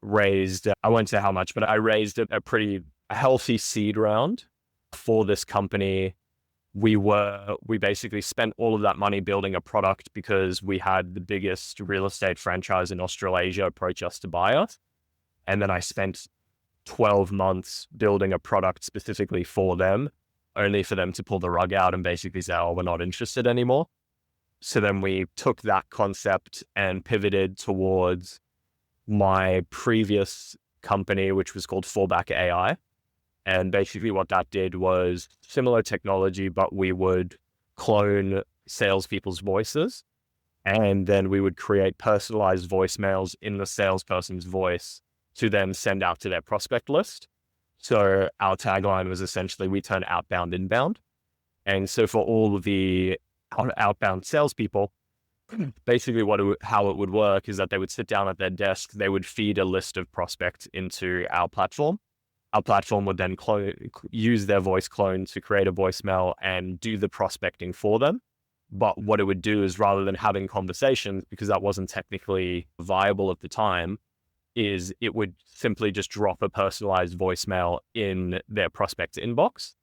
I won't say how much, but I raised a pretty healthy seed round for this company. We basically spent all of that money building a product because we had the biggest real estate franchise in Australasia approach us to buy us. And then I spent 12 months building a product specifically for them, only for them to pull the rug out and basically say, oh, we're not interested anymore. So then we took that concept and pivoted towards my previous company, which was called Fallback AI. And basically what that did was similar technology, but we would clone salespeople's voices. And then we would create personalized voicemails in the salesperson's voice to then send out to their prospect list. So our tagline was essentially, we turn outbound inbound. And so for all of the outbound salespeople, basically how it would work is that they would sit down at their desk, they would feed a list of prospects into our platform. Our platform would then use their voice clone to create a voicemail and do the prospecting for them. But what it would do is, rather than having conversations, because that wasn't technically viable at the time, is it would simply just drop a personalized voicemail in their prospect's inbox.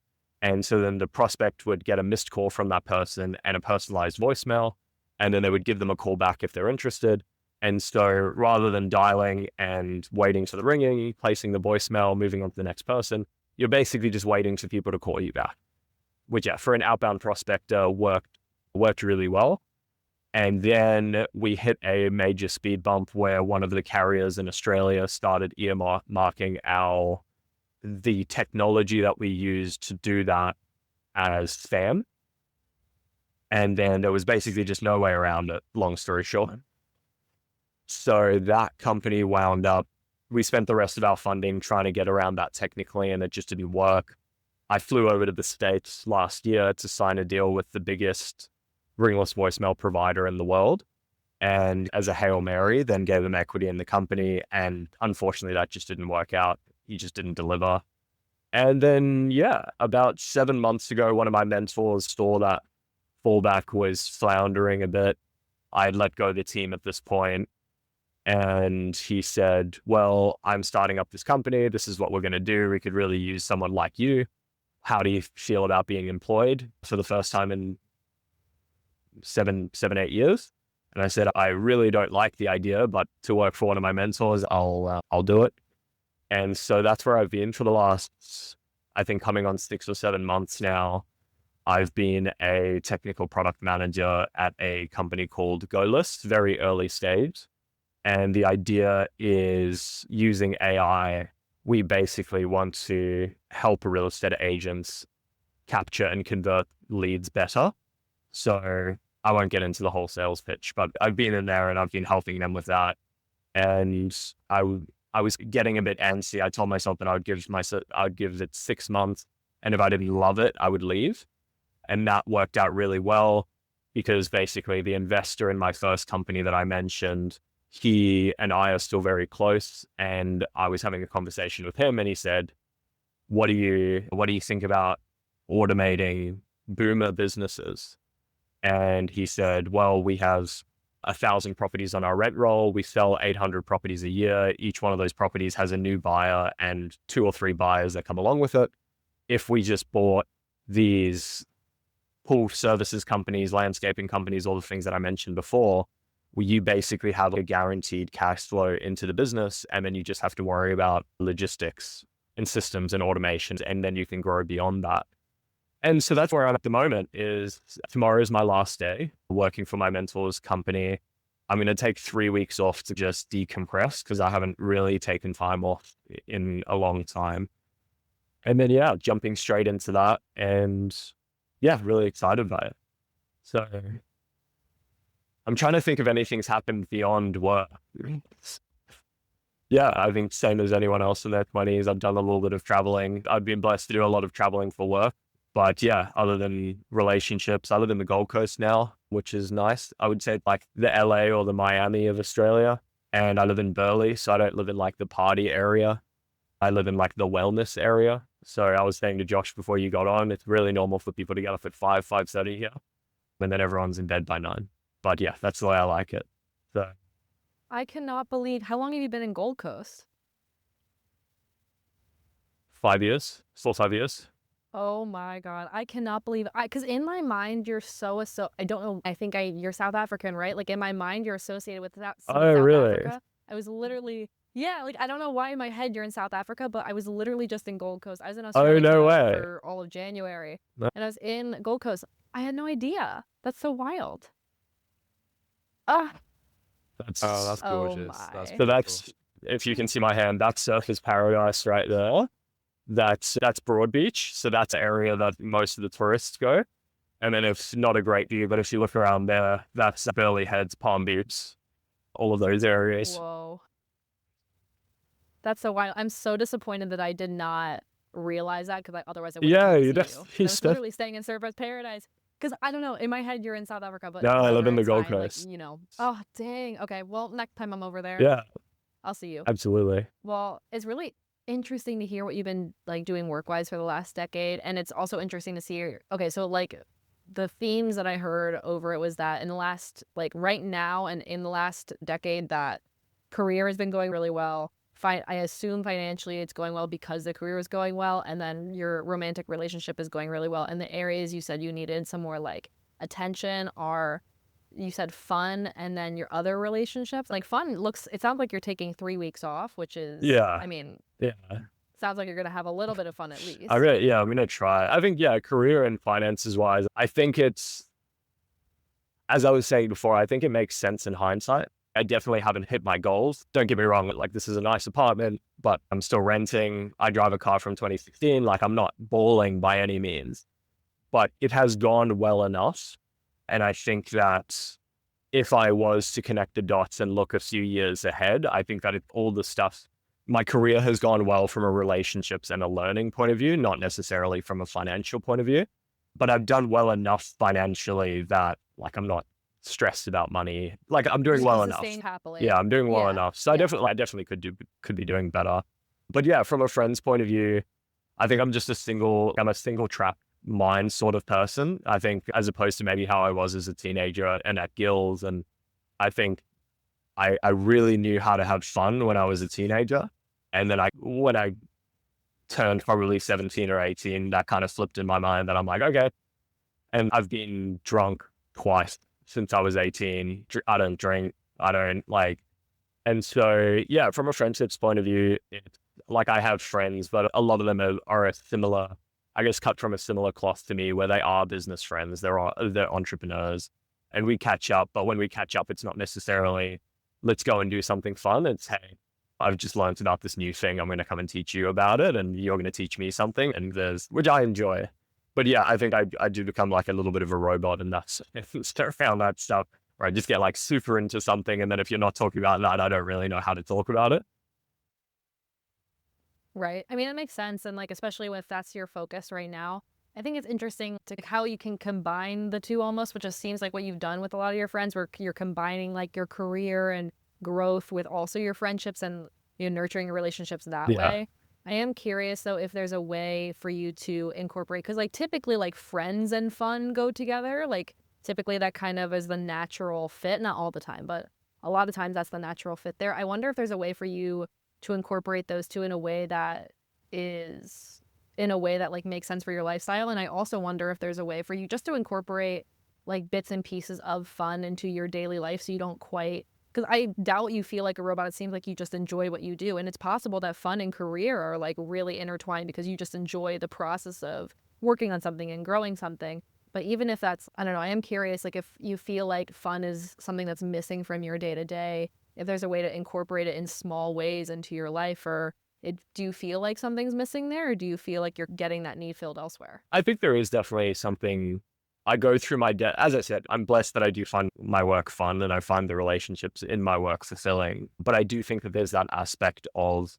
And so then the prospect would get a missed call from that person and a personalized voicemail, and then they would give them a call back if they're interested. And so rather than dialing and waiting for the ringing, placing the voicemail, moving on to the next person, you're basically just waiting for people to call you back, which, yeah, for an outbound prospector worked really well. And then we hit a major speed bump where one of the carriers in Australia started earmarking the technology that we used to do that as spam. And then there was basically just no way around it, long story short. So that company wound up, we spent the rest of our funding trying to get around that technically, and it just didn't work. I flew over to the States last year to sign a deal with the biggest ringless voicemail provider in the world. And as a Hail Mary, then gave them equity in the company. And unfortunately, that just didn't work out. He just didn't deliver. And then, yeah, about 7 months ago, one of my mentors saw that Fallback was floundering a bit. I had let go of the team at this point. And he said, well, I'm starting up this company. This is what we're going to do. We could really use someone like you. How do you feel about being employed for the first time in 8 years? And I said, I really don't like the idea, but to work for one of my mentors, I'll do it. And so that's where I've been for the last, I think, coming on 6 or 7 months now. I've been a technical product manager at a company called GoList, very early stage. And the idea is, using AI, we basically want to help real estate agents capture and convert leads better. So I won't get into the whole sales pitch, but I've been in there and I've been helping them with that. And I was getting a bit antsy. I told myself that I'd give it 6 months, and if I didn't love it, I would leave. And that worked out really well, because basically the investor in my first company that I mentioned, he and I are still very close. And I was having a conversation with him, and he said, what do you think about automating boomer businesses? And he said, well, we have 1,000 properties on our rent roll. We sell 800 properties a year. Each one of those properties has a new buyer and 2 or 3 buyers that come along with it. If we just bought these pool services companies, landscaping companies, all the things that I mentioned before, you basically have a guaranteed cash flow into the business, and then you just have to worry about logistics and systems and automations, and then you can grow beyond that. And so that's where I'm at the moment. Is tomorrow is my last day working for my mentor's company. I'm going to take 3 weeks off to just decompress, because I haven't really taken time off in a long time. And then, yeah, jumping straight into that, and yeah, really excited by it. So I'm trying to think if anything's happened beyond work. Yeah, I think same as anyone else in their 20s. I've done a little bit of traveling. I've been blessed to do a lot of traveling for work. But yeah, other than relationships, I live in the Gold Coast now, which is nice. I would say like the LA or the Miami of Australia. And I live in Burleigh, so I don't live in like the party area. I live in like the wellness area. So I was saying to Josh before you got on, it's really normal for people to get up at 5:30 here. And then everyone's in bed by 9. But yeah, that's the way I like it. So I cannot believe, how long have you been in Gold Coast? 5 years, still 5 years. Oh my God. I cannot believe because in my mind you're I don't know, I think you're South African, right? Like in my mind you're associated with South Really? Africa. I was literally yeah, like I don't know why in my head you're in South Africa, but I was literally just in Gold Coast. I was in Australia No way. for all of January. No. And I was in Gold Coast. I had no idea. That's so wild. Ah. That's That's Oh gorgeous. my. That's so beautiful. that's if you can see my hand, that's Surfers Paradise right there. That's Broad Beach. So that's the area that most of the tourists go. And then it's not a great view, but if you look around there, that's Burleigh Heads, Palm Beach, all of those areas. Whoa. That's so wild. I'm so disappointed that I did not realize that because otherwise I would have Yeah, come you to see definitely you. I was literally staying in Surfers Paradise because I don't know. In my head, you're in South Africa, but No, I live in the it's Gold fine, like, Coast. you know. Oh, dang. Okay. Well, next time I'm over there, Yeah, I'll see you. absolutely. Well, it's really interesting to hear what you've been like doing work-wise for the last decade, and it's also interesting to see. Okay, so like the themes that I heard over it was that in the last like right now and in the last decade that career has been going really well. I assume financially it's going well because the career is going well, and then your romantic relationship is going really well. And the areas you said you needed some more like attention are, you said fun, and then your other relationships. Like fun it sounds like you're taking 3 weeks off, which is, Yeah. I mean, Yeah. sounds like you're gonna have a little bit of fun at least. I'm gonna try. I think, yeah, career and finances wise, I think it's, as I was saying before, I think it makes sense in hindsight. I definitely haven't hit my goals. Don't get me wrong, like this is a nice apartment, but I'm still renting. I drive a car from 2016. Like I'm not balling by any means, but it has gone well enough. And I think that if I was to connect the dots and look a few years ahead, I think that all the stuff, my career has gone well from a relationships and a learning point of view, not necessarily from a financial point of view, but I've done well enough financially that like I'm not stressed about money. Like I'm doing well enough. Happily. Yeah, I'm doing well Yeah. enough. So I definitely could be doing better. But yeah, from a friend's point of view, I think I'm a single trap mind sort of person. I think as opposed to maybe how I was as a teenager and at Gills. And I think I really knew how to have fun when I was a teenager. And then when I turned probably 17 or 18, that kind of flipped in my mind that I'm like, okay. And I've been drunk twice since I was 18. I don't drink. I don't like. And so, yeah, from a friendships point of view, like I have friends, but a lot of them are a similar, I guess, cut from a similar cloth to me where they are business friends. They're entrepreneurs and we catch up. But when we catch up, it's not necessarily, let's go and do something fun. It's, hey, I've just learned about this new thing. I'm going to come and teach you about it and you're going to teach me something. And which I enjoy. But yeah, I think I do become like a little bit of a robot and that's around that stuff where I just get like super into something. And then if you're not talking about that, I don't really know how to talk about it. Right. I mean, it makes sense. And like, especially if that's your focus right now, I think it's interesting to how you can combine the two almost, which just seems like what you've done with a lot of your friends, where you're combining like your career and growth with also your friendships and nurturing your relationships that way. I am curious though if there's a way for you to incorporate, because like typically like friends and fun go together. Like typically that kind of is the natural fit, not all the time, but a lot of times that's the natural fit there. I wonder if there's a way for you to incorporate those two in a way that like makes sense for your lifestyle. And I also wonder if there's a way for you just to incorporate like bits and pieces of fun into your daily life so you don't quite, because I doubt you feel like a robot. It seems like you just enjoy what you do. And it's possible that fun and career are like really intertwined because you just enjoy the process of working on something and growing something. But even if that's, I don't know, I am curious, like if you feel like fun is something that's missing from your day to day, if there's a way to incorporate it in small ways into your life, or do you feel like something's missing there, or do you feel like you're getting that need filled elsewhere? I think there is definitely something I go through my day. As I said, I'm blessed that I do find my work fun and I find the relationships in my work fulfilling. But I do think that there's that aspect of,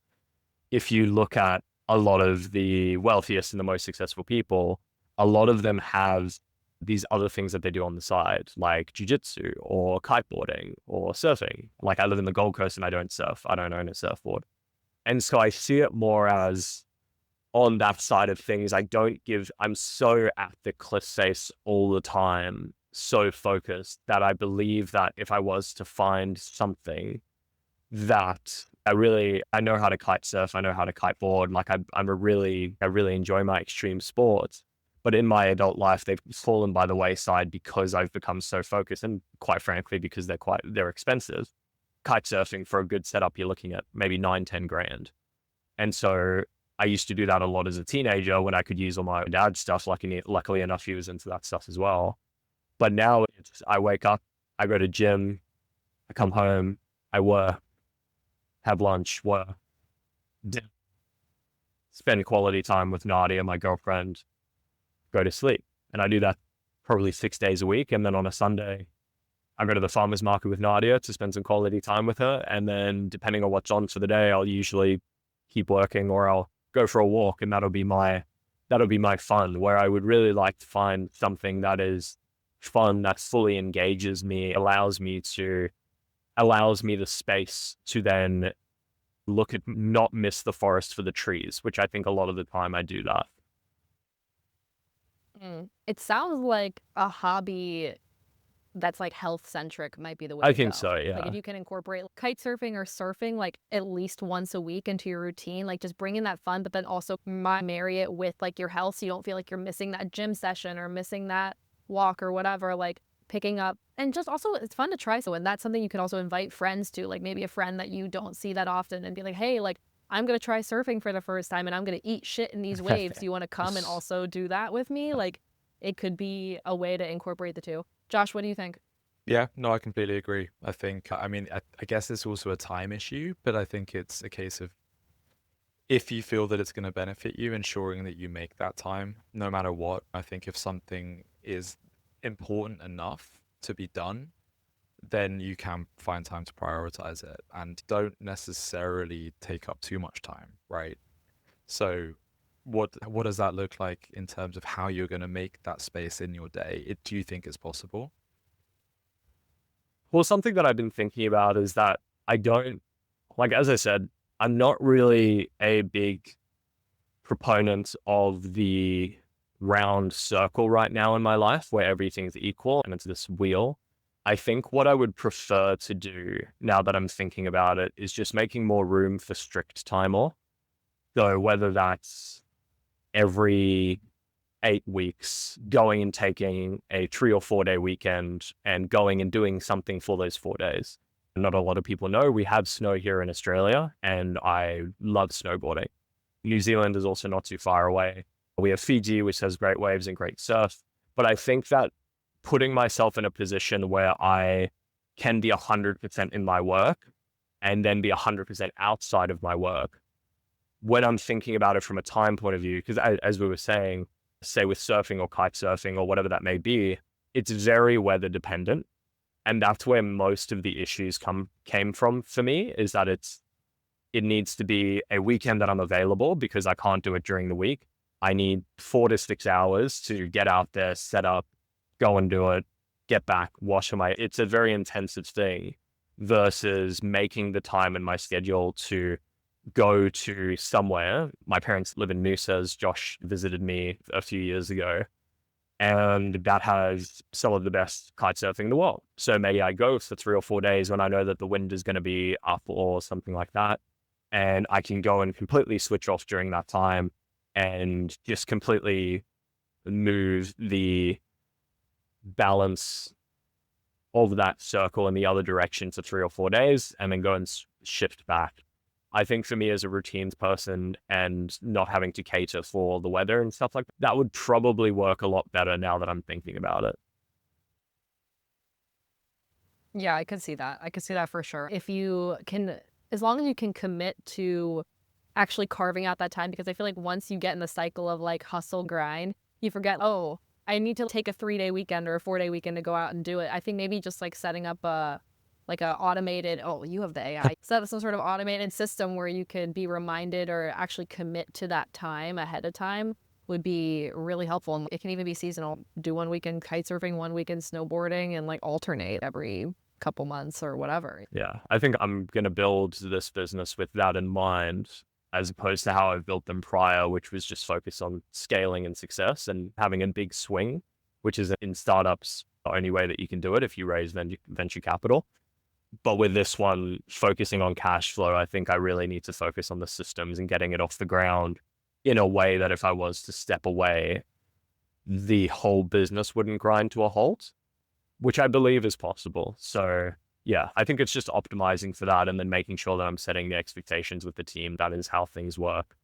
if you look at a lot of the wealthiest and the most successful people, a lot of them have these other things that they do on the side, like jujitsu or kiteboarding or surfing. Like I live in the Gold Coast and I don't surf. I don't own a surfboard. And so I see it more as, on that side of things, I'm so at the cliff face all the time, so focused, that I believe that if I was to find something that I know how to kite surf, I know how to kiteboard, like I really enjoy my extreme sports, but in my adult life, they've fallen by the wayside because I've become so focused, and quite frankly, because they're expensive. Kite surfing, for a good setup, you're looking at maybe 9-10 grand. And so I used to do that a lot as a teenager when I could use all my dad's stuff. Luckily enough, he was into that stuff as well. But now I wake up, I go to gym, I come home, I work, have lunch, work, dinner, spend quality time with Nadia, my girlfriend, go to sleep. And I do that probably 6 days a week. And then on a Sunday, I go to the farmer's market with Nadia to spend some quality time with her. And then depending on what's on for the day, I'll usually keep working or I'll go for a walk, and that'll be my fun, where I would really like to find something that is fun, that fully engages me, allows me the space to then not miss the forest for the trees, which I think a lot of the time I do that. It sounds like a hobby that's like health centric might be the way I to think go. so, yeah. Like if you can incorporate kite surfing or surfing like at least once a week into your routine, like just bring in that fun, but then also marry it with like your health, so you don't feel like you're missing that gym session or missing that walk or whatever, like picking up. And just also it's fun to try. So, and that's something you can also invite friends to, like maybe a friend that you don't see that often, and be like, hey, like I'm going to try surfing for the first time and I'm going to eat shit in these waves. Do you want to come and also do that with me? Like it could be a way to incorporate the two. Josh, what do you think? Yeah, no, I completely agree. I guess it's also a time issue, but I think it's a case of, if you feel that it's going to benefit you, ensuring that you make that time no matter what. I think if something is important enough to be done, then you can find time to prioritize it and don't necessarily take up too much time, right? So what does that look like in terms of how you're going to make that space in your day? Do you think it's possible? Well, something that I've been thinking about is that as I said, I'm not really a big proponent of the round circle right now in my life where everything's equal and it's this wheel. I think what I would prefer to do now that I'm thinking about it is just making more room for strict time off. So whether that's every 8 weeks, going and taking a 3 or 4 day weekend and going and doing something for those 4 days. Not a lot of people know we have snow here in Australia, and I love snowboarding. New Zealand is also not too far away. We have Fiji, which has great waves and great surf. But I think that putting myself in a position where I can be 100% in my work and then be 100% outside of my work, when I'm thinking about it from a time point of view, because as we were saying, say with surfing or kite surfing or whatever that may be, it's very weather dependent. And that's where most of the issues came from for me, is that it needs to be a weekend that I'm available because I can't do it during the week. I need 4 to 6 hours to get out there, set up, go and do it, get back, it's a very intensive thing versus making the time in my schedule to go to somewhere. My parents live in Noosa, as Josh visited me a few years ago, and that has some of the best kite surfing in the world. So maybe I go for 3 or 4 days when I know that the wind is going to be up or something like that, and I can go and completely switch off during that time and just completely move the balance of that circle in the other direction for 3 or 4 days and then go and shift back. I think for me as a routines person and not having to cater for the weather and stuff like that would probably work a lot better now that I'm thinking about it. Yeah, I could see that. I could see that for sure. If you can, as long as you can commit to actually carving out that time, because I feel like once you get in the cycle of like hustle grind, you forget, oh, I need to take a 3-day weekend or a 4-day weekend to go out and do it. I think maybe just like setting up a automated, oh, you have the AI, set up some sort of automated system where you could be reminded or actually commit to that time ahead of time would be really helpful. And it can even be seasonal. Do one weekend kite surfing, one weekend snowboarding, and like alternate every couple months or whatever. Yeah, I think I'm going to build this business with that in mind, as opposed to how I've built them prior, which was just focused on scaling and success and having a big swing, which is in startups the only way that you can do it if you raise venture capital. But with this one, focusing on cash flow, I think I really need to focus on the systems and getting it off the ground in a way that if I was to step away, the whole business wouldn't grind to a halt, which I believe is possible. So yeah, I think it's just optimizing for that and then making sure that I'm setting the expectations with the team. That is how things work.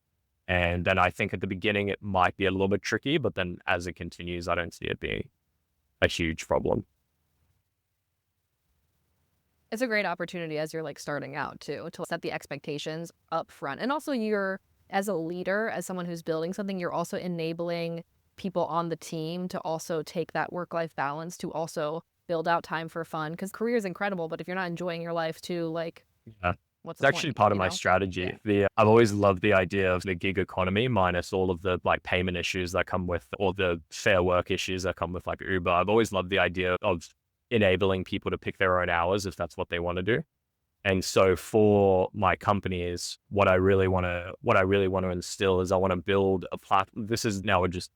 And then I think at the beginning, it might be a little bit tricky, but then as it continues, I don't see it being a huge problem. It's a great opportunity as you're like starting out too, to set the expectations up front. And also you're, as a leader, as someone who's building something, you're also enabling people on the team to also take that work-life balance, to also build out time for fun, because career is incredible, but if you're not enjoying your life too, like, yeah, what's it's actually part of my strategy. I've always loved the idea of the gig economy minus all of the like payment issues that come with, or the fair work issues that come with like Uber. I've always loved the idea of enabling people to pick their own hours if that's what they want to do. And so for my companies, what I really want to instill is I want to build a platform. This is now just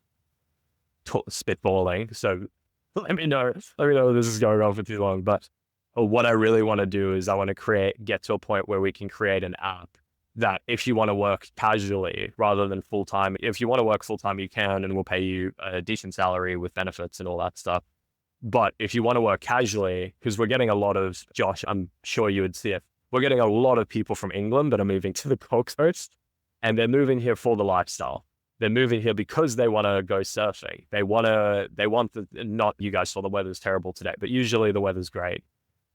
spitballing. So let me know if this is going on for too long. But what I really want to do is I want to get to a point where we can create an app that if you want to work casually rather than full-time, if you want to work full-time, you can, and we'll pay you a decent salary with benefits and all that stuff. But if you want to work casually, because we're getting a lot of, Josh, I'm sure you would see it, we're getting a lot of people from England that are moving to the Gold Coast, and they're moving here for the lifestyle. They're moving here because they want to go surfing. Not you guys saw the weather's terrible today, but usually the weather's great.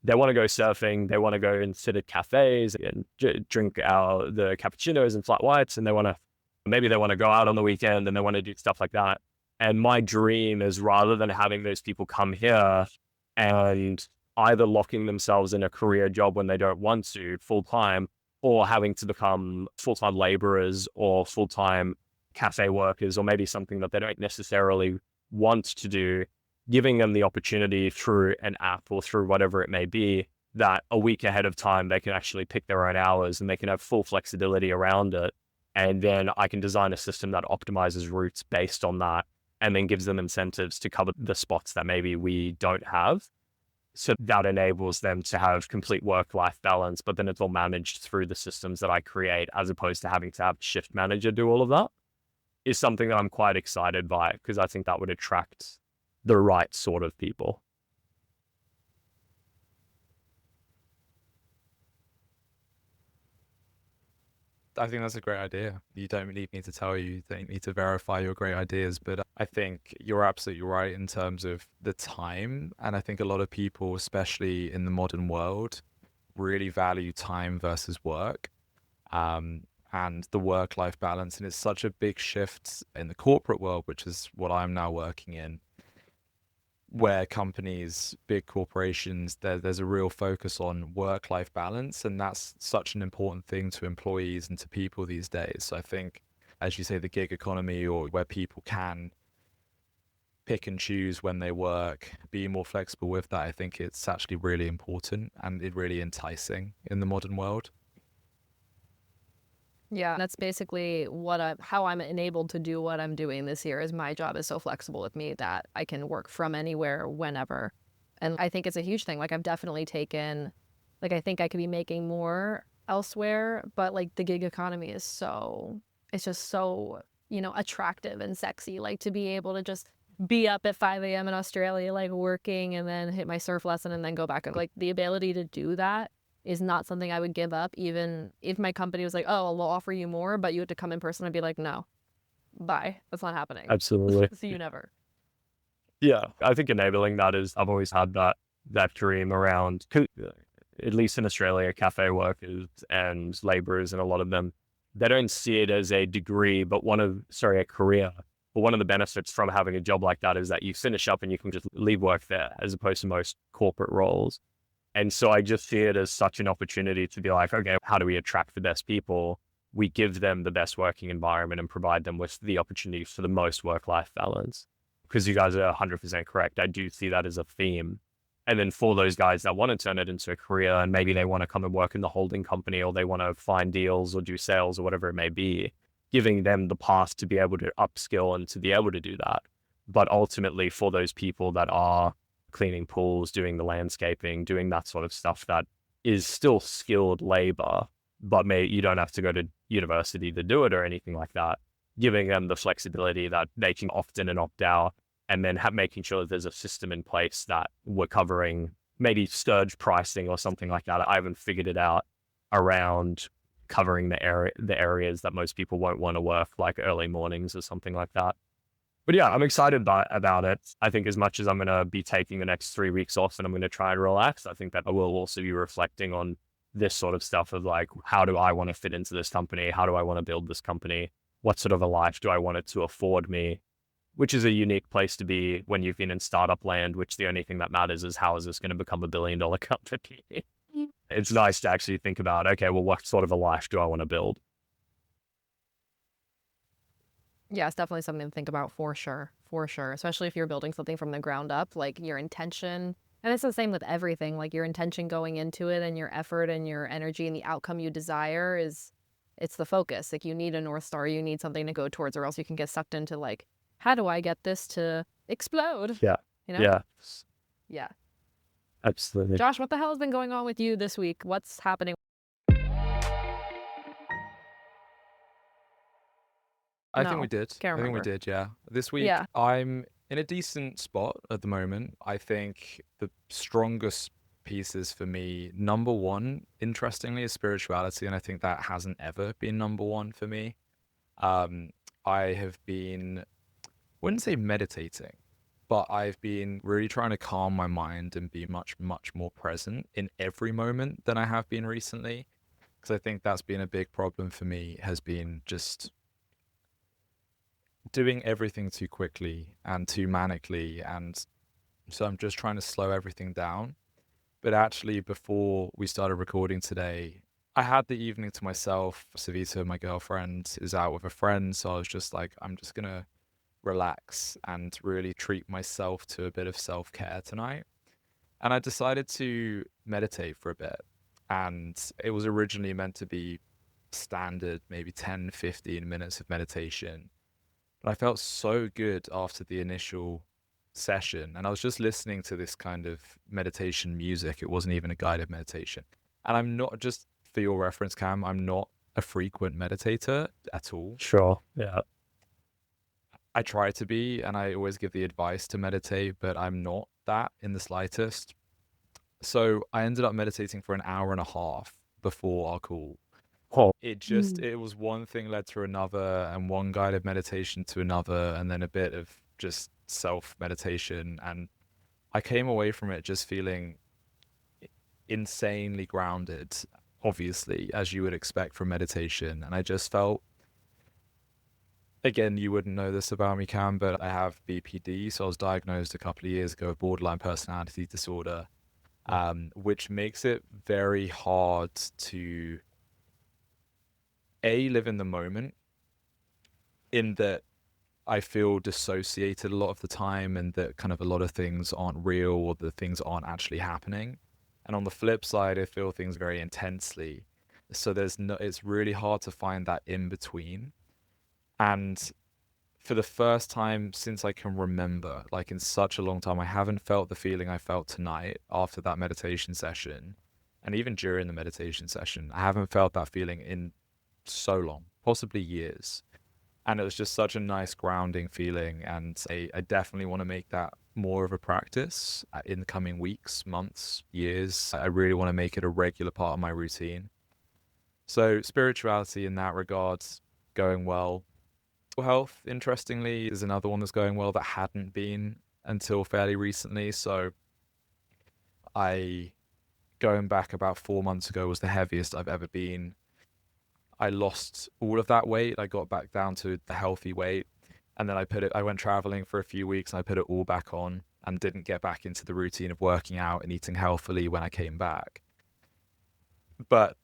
They want to go surfing. They want to go and sit at cafes and drink the cappuccinos and flat whites. And maybe they want to go out on the weekend and they want to do stuff like that. And my dream is, rather than having those people come here and either locking themselves in a career job when they don't want to full time, or having to become full-time laborers or full-time cafe workers, or maybe something that they don't necessarily want to do, giving them the opportunity through an app or through whatever it may be, that a week ahead of time, they can actually pick their own hours and they can have full flexibility around it. And then I can design a system that optimizes routes based on that, and then gives them incentives to cover the spots that maybe we don't have. So that enables them to have complete work-life balance, but then it's all managed through the systems that I create, as opposed to having to have a shift manager do all of that, is something that I'm quite excited by, because I think that would attract the right sort of people. I think that's a great idea. You don't need me to tell you, you don't need to verify your great ideas, but I think you're absolutely right in terms of the time. And I think a lot of people, especially in the modern world, really value time versus work, and the work-life balance. And it's such a big shift in the corporate world, which is what I'm now working in, where companies, big corporations, there's a real focus on work-life balance, and that's such an important thing to employees and to people these days. So I think, as you say, the gig economy, or where people can pick and choose when they work, be more flexible with that, I think it's actually really important and it really enticing in the modern world. Yeah, that's basically how I'm enabled to do what I'm doing this year. Is my job is so flexible with me that I can work from anywhere, whenever. And I think it's a huge thing. Like, I've definitely taken, like, I think I could be making more elsewhere, but like the gig economy is it's just so, attractive and sexy. Like, to be able to just be up at 5 a.m. in Australia, like working, and then hit my surf lesson and then go back. And like, the ability to do that is not something I would give up, even if my company was like, oh, we'll offer you more, but you have to come in person. I'd be like, no, bye. That's not happening. Absolutely. See you never. Yeah, I think enabling that is, I've always had that dream around, at least in Australia, cafe workers and laborers, and a lot of them, they don't see it as a degree, but a career. But one of the benefits from having a job like that is that you finish up and you can just leave work there, as opposed to most corporate roles. And so I just see it as such an opportunity to be like, okay, how do we attract the best people? We give them the best working environment and provide them with the opportunity for the most work-life balance. Because you guys are 100% correct. I do see that as a theme. And then for those guys that want to turn it into a career, and maybe they want to come and work in the holding company, or they want to find deals or do sales or whatever it may be, giving them the path to be able to upskill and to be able to do that. But ultimately for those people that are cleaning pools, doing the landscaping, doing that sort of stuff that is still skilled labor, but you don't have to go to university to do it or anything like that, giving them the flexibility that they can opt in and opt out, and then making sure that there's a system in place that we're covering maybe surge pricing or something like that. I haven't figured it out around covering the areas that most people won't want to work, like early mornings or something like that. But yeah, I'm excited about it. I think as much as I'm going to be taking the next 3 weeks off and I'm going to try and relax, I think that I will also be reflecting on this sort of stuff of like, how do I want to fit into this company? How do I want to build this company? What sort of a life do I want it to afford me? Which is a unique place to be when you've been in startup land, which the only thing that matters is how is this going to become $1 billion company? It's nice to actually think about, okay, well, what sort of a life do I want to build? Yeah, it's definitely something to think about for sure. For sure. Especially if you're building something from the ground up, like your intention. And it's the same with everything, like your intention going into it and your effort and your energy and the outcome you desire it's the focus. Like you need a North Star, you need something to go towards, or else you can get sucked into like, how do I get this to explode? Yeah. You know? Yeah. Yeah. Absolutely. Josh, what the hell has been going on with you this week? What's happening? I think No, we did. can't I think we remember. did, yeah. This week, Yeah. I'm in a decent spot at the moment. I think the strongest pieces for me, number one, interestingly, is spirituality, and I think that hasn't ever been number one for me. Um, I have been, wouldn't say meditating, but I've been really trying to calm my mind and be much, much more present in every moment than I have been recently. Because I think that's been a big problem for me, has been just doing everything too quickly and too manically. And so I'm just trying to slow everything down. But actually, before we started recording today, I had the evening to myself. Savita, my girlfriend, is out with a friend. So I was just like, I'm just going to relax and really treat myself to a bit of self-care tonight. And I decided to meditate for a bit. And it was originally meant to be standard, maybe 10, 15 minutes of meditation. But I felt so good after the initial session. And I was just listening to this kind of meditation music. It wasn't even a guided meditation. And I'm not, just for your reference, Cam, I'm not a frequent meditator at all. Sure. Yeah. I try to be, and I always give the advice to meditate, but I'm not that in the slightest. So I ended up meditating for an hour and a half before our call. Oh, It was one thing led to another, and one guided meditation to another, and then a bit of just self meditation. And I came away from it just feeling insanely grounded, obviously, as you would expect from meditation. And I just felt, again, you wouldn't know this about me, Cam, but I have BPD. So I was diagnosed a couple of years ago with borderline personality disorder, which makes it very hard to live in the moment, in that I feel dissociated a lot of the time, and that kind of a lot of things aren't real, or the things aren't actually happening. And on the flip side, I feel things very intensely. So it's really hard to find that in between. And for the first time since I can remember, like in such a long time, I haven't felt the feeling I felt tonight after that meditation session. And even during the meditation session, I haven't felt that feeling in so long, possibly years. And it was just such a nice grounding feeling. And I definitely want to make that more of a practice in the coming weeks, months, years. I really want to make it a regular part of my routine. So spirituality in that regard, going well. Health, interestingly, is another one that's going well that hadn't been until fairly recently. So going back about 4 months ago, was the heaviest I've ever been. I lost all of that weight. I got back down to the healthy weight. And then I went traveling for a few weeks and I put it all back on and didn't get back into the routine of working out and eating healthily when I came back. But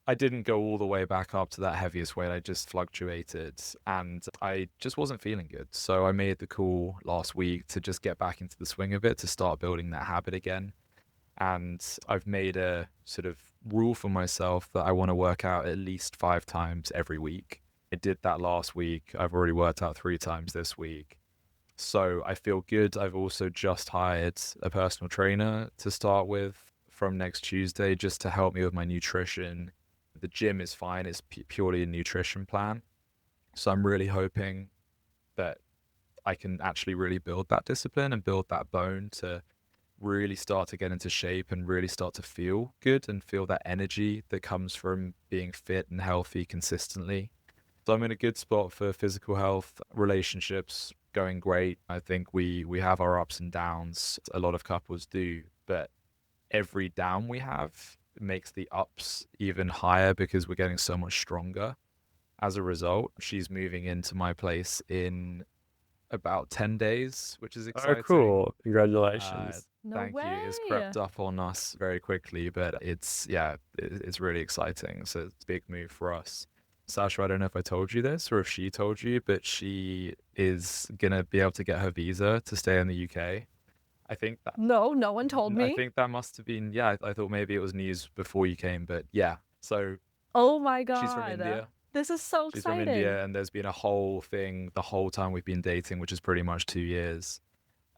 I didn't go all the way back up to that heaviest weight. I just fluctuated and I just wasn't feeling good. So I made the call last week to just get back into the swing of it, to start building that habit again. And I've made a sort of rule for myself that I want to work out at least 5 times every week. I did that last week. I've already worked out 3 times this week. So I feel good. I've also just hired a personal trainer to start with from next Tuesday, just to help me with my nutrition. The gym is fine. It's purely a nutrition plan. So I'm really hoping that I can actually really build that discipline and build that bone to really start to get into shape and really start to feel good and feel that energy that comes from being fit and healthy consistently. So I'm in a good spot for physical health, relationships going great. I think we have our ups and downs. A lot of couples do, but every down we have makes the ups even higher because we're getting so much stronger as a result. She's moving into my place in about 10 days, which is Oh, exciting. cool. Congratulations. No Thank way. you. It's crept up on us very quickly, but it's really exciting. So it's a big move for us. Sasha, I don't know if I told you this or if she told you, but she is gonna be able to get her visa to stay in the UK. I think that No, no one told I me. think that must have been, yeah, I thought maybe it was news before you came, but yeah. So Oh my she's from God. India. This is so She's from exciting. India, and there's been a whole thing the whole time we've been dating, which is pretty much 2 years,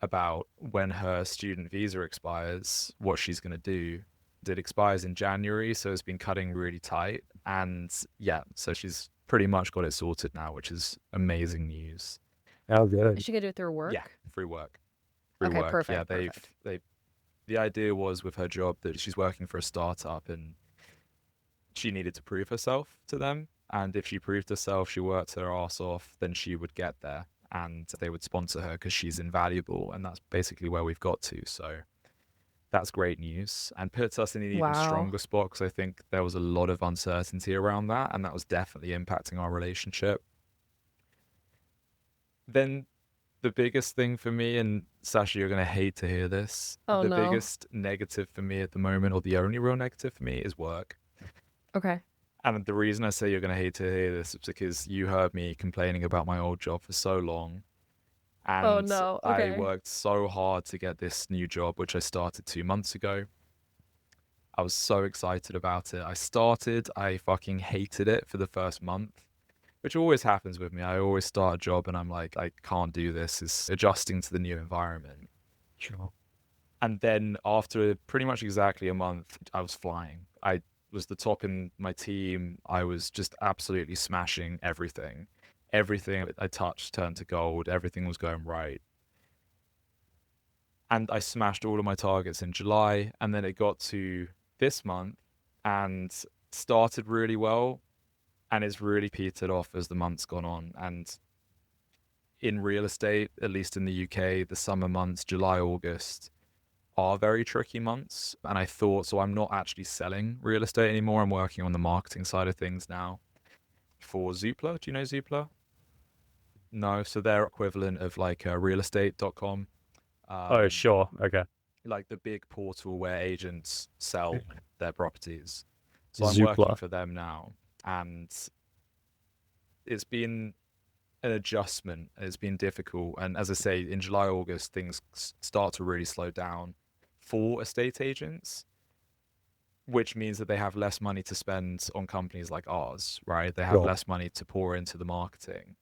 about when her student visa expires, what she's going to do. It expires in January, so it's been cutting really tight. And yeah, so she's pretty much got it sorted now, which is amazing news. How good. Is she gonna do it through work? Yeah, free work. Free Okay, work. perfect. Yeah, the idea was with her job that she's working for a startup and she needed to prove herself to them. And if she proved herself, she worked her ass off, then she would get there and they would sponsor her because she's invaluable. And that's basically where we've got to. So that's great news and puts us in an even Wow. stronger spot because I think there was a lot of uncertainty around that. And that was definitely impacting our relationship. Then the biggest thing for me, and Sasha, you're going to hate to hear this. Oh, the no. biggest negative for me at the moment, or the only real negative for me, is work. Okay. And the reason I say you're going to hate to hear this is because you heard me complaining about my old job for so long. And Oh, no. I Okay. worked so hard to get this new job, which I started 2 months ago. I was so excited about it. I fucking hated it for the first month, which always happens with me. I always start a job and I'm like, I can't do this. It's adjusting to the new environment. Sure. And then after pretty much exactly a month, I was flying. I was the top in my team. I was just absolutely smashing everything. Everything I touched turned to gold. Everything was going right. And I smashed all of my targets in July. And then it got to this month and started really well. And it's really petered off as the month's gone on. And in real estate, at least in the UK, the summer months, July, August, are very tricky months. And I thought, so I'm not actually selling real estate anymore. I'm working on the marketing side of things now for Zoopla. Do you know Zoopla? No. So they're equivalent of like realestate.com. Oh, sure. Okay. Like the big portal where agents sell their properties. So I'm working Zoopla. for them now. And it's been an adjustment. It's been difficult. And as I say, in July, August, things start to really slow down for estate agents, which means that they have less money to spend on companies like ours, right? They have Sure. less money to pour into the marketing.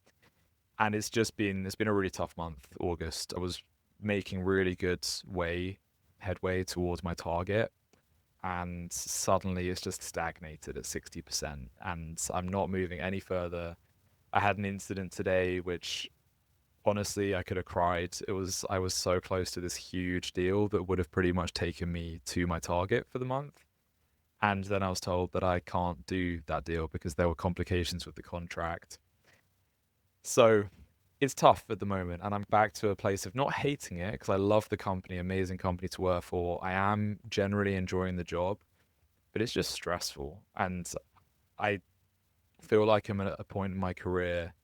And it's been a really tough month, August. I was making really good headway towards my target. And suddenly it's just stagnated at 60%. And I'm not moving any further. I had an incident today, which honestly, I could have cried. I was so close to this huge deal that would have pretty much taken me to my target for the month. And then I was told that I can't do that deal because there were complications with the contract. So it's tough at the moment. And I'm back to a place of not hating it because I love the company, amazing company to work for. I am generally enjoying the job, but it's just stressful. And I feel like I'm at a point in my career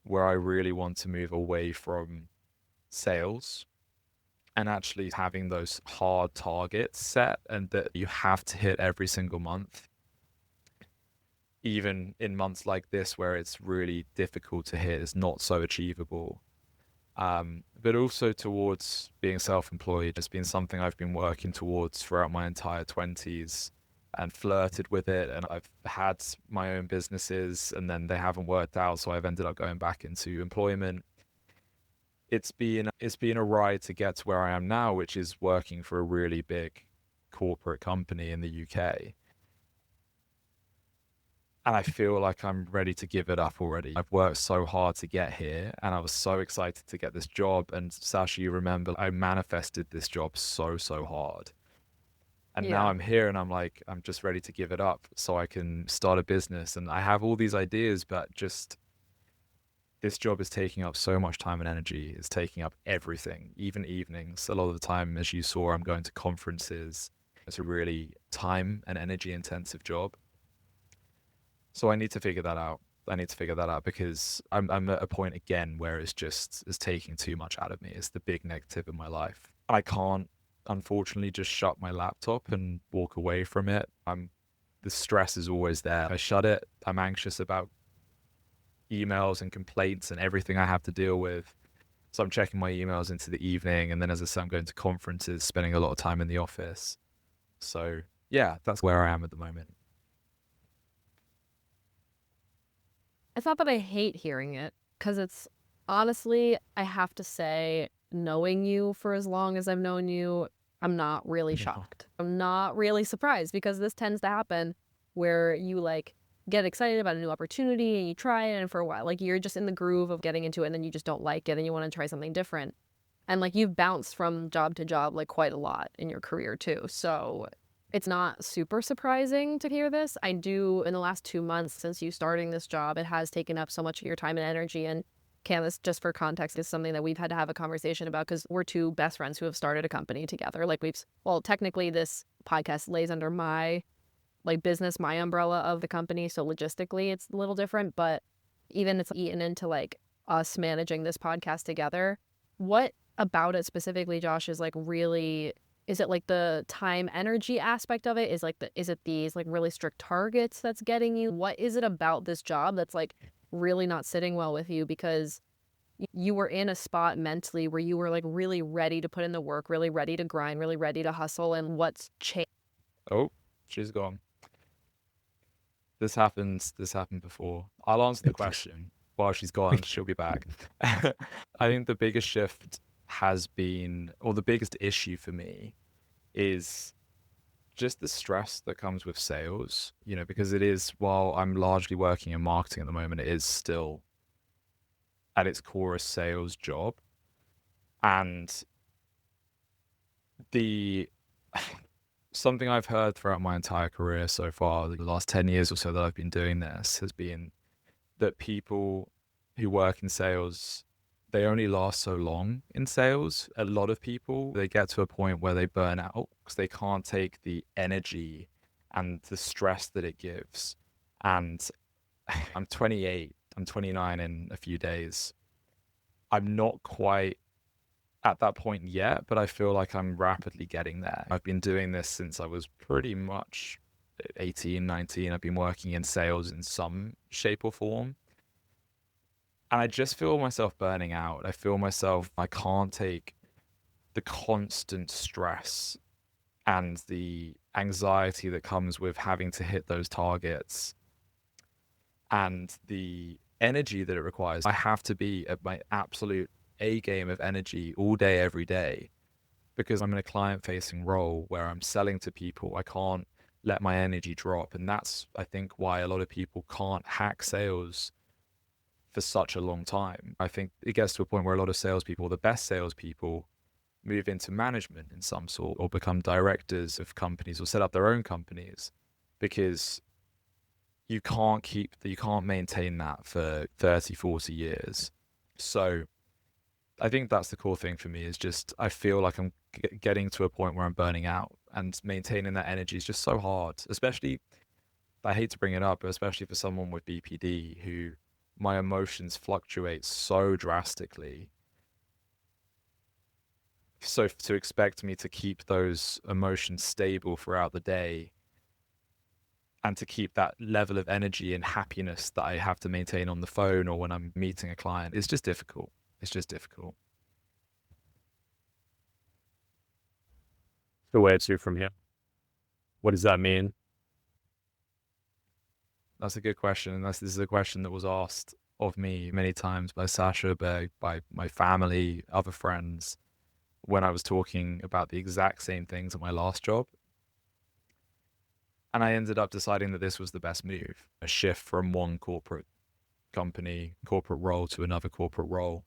where I really want to move away from sales and actually having those hard targets set and that you have to hit every single month, even in months like this where it's really difficult to hit, it's not so achievable. But also towards being self-employed has been something I've been working towards throughout my entire 20s and flirted with it. And I've had my own businesses and then they haven't worked out. So I've ended up going back into employment. It's been a ride to get to where I am now, which is working for a really big corporate company in the UK. And I feel like I'm ready to give it up already. I've worked so hard to get here and I was so excited to get this job. And Sasha, you remember, I manifested this job so hard. And now Yeah. I'm here and I'm like, I'm just ready to give it up so I can start a business. And I have all these ideas, but just this job is taking up so much time and energy. It's taking up everything, even evenings. A lot of the time, as you saw, I'm going to conferences. It's a really time and energy intensive job. So I need to figure that out. I need to figure that out because I'm at a point again where it's taking too much out of me. It's the big negative in my life. I can't unfortunately just shut my laptop and walk away from it. The stress is always there. I shut it. I'm anxious about emails and complaints and everything I have to deal with. So I'm checking my emails into the evening, and then as I said, I'm going to conferences, spending a lot of time in the office. So yeah, that's where I am at the moment. It's not that I hate hearing it, because it's honestly, I have to say, knowing you for as long as I've known you, I'm not really shocked. I'm not really surprised because this tends to happen where you like get excited about a new opportunity and you try it, and for a while, like you're just in the groove of getting into it and then you just don't like it and you want to try something different. And like you've bounced from job to job like quite a lot in your career too. So it's not super surprising to hear this. I do, in the last 2 months since you starting this job, it has taken up so much of your time and energy. And Candace, just for context, is something that we've had to have a conversation about because we're two best friends who have started a company together. Like technically this podcast lays under my like business, my umbrella of the company. So logistically it's a little different, but even it's eaten into like us managing this podcast together. What about it specifically, Josh, is like really, is it like the time energy aspect of it? Is it these like really strict targets that's getting you? What is it about this job that's like really not sitting well with you? Because you were in a spot mentally where you were like really ready to put in the work, really ready to grind, really ready to hustle. And what's changed? Oh, she's gone. This happened before. I'll answer the question while she's gone. She'll be back. I think the biggest shift has been, or the biggest issue for me is just the stress that comes with sales, because it is, while I'm largely working in marketing at the moment, it is still at its core a sales job. And the something I've heard throughout my entire career so far, the last 10 years or so that I've been doing this, has been that people who work in sales, they only last so long in sales. A lot of people, they get to a point where they burn out because they can't take the energy and the stress that it gives. And I'm 28, I'm 29 in a few days. I'm not quite at that point yet, but I feel like I'm rapidly getting there. I've been doing this since I was pretty much 18, 19. I've been working in sales in some shape or form. And I just feel myself burning out. I can't take the constant stress and the anxiety that comes with having to hit those targets and the energy that it requires. I have to be at my absolute A game of energy all day, every day, because I'm in a client-facing role where I'm selling to people. I can't let my energy drop. And that's, I think, why a lot of people can't hack sales for such a long time. I think it gets to a point where a lot of salespeople, the best salespeople, move into management in some sort or become directors of companies or set up their own companies because you can't maintain that for 30, 40 years. So I think that's the core thing for me is just, I feel like I'm getting to a point where I'm burning out, and maintaining that energy is just so hard, especially, I hate to bring it up, but especially for someone with BPD who my emotions fluctuate so drastically. So to expect me to keep those emotions stable throughout the day and to keep that level of energy and happiness that I have to maintain on the phone or when I'm meeting a client, it's just difficult. It's just difficult. So where to from here? What does that mean? That's a good question. And this is a question that was asked of me many times by Sasha, by my family, other friends, when I was talking about the exact same things at my last job. And I ended up deciding that this was the best move, a shift from one corporate company, corporate role to another corporate role.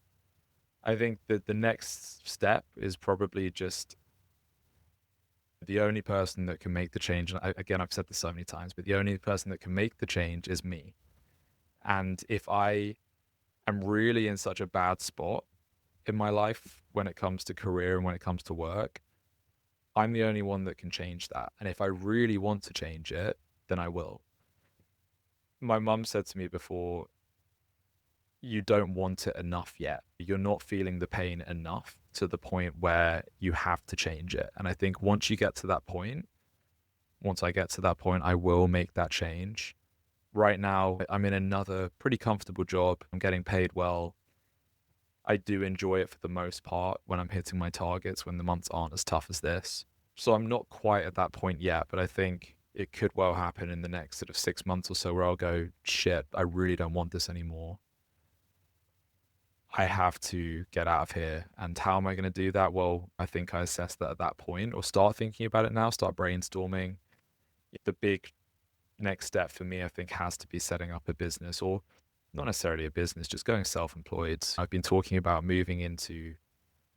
I think that the next step is probably just the only person that can make the change. And again, I've said this so many times, but the only person that can make the change is me. And if I am really in such a bad spot in my life when it comes to career and when it comes to work, I'm the only one that can change that. And if I really want to change it, then I will. My mum said to me before, you don't want it enough yet. You're not feeling the pain enough to the point where you have to change it. And I think once I get to that point, I will make that change. Right now, I'm in another pretty comfortable job. I'm getting paid well. I do enjoy it for the most part when I'm hitting my targets, when the months aren't as tough as this. So I'm not quite at that point yet, but I think it could well happen in the next sort of 6 months or so where I'll go, shit, I really don't want this anymore. I have to get out of here. And how am I going to do that? Well, I think I assess that at that point, or start thinking about it now, start brainstorming. The big next step for me, I think, has to be setting up a business, or not necessarily a business, just going self-employed. I've been talking about moving into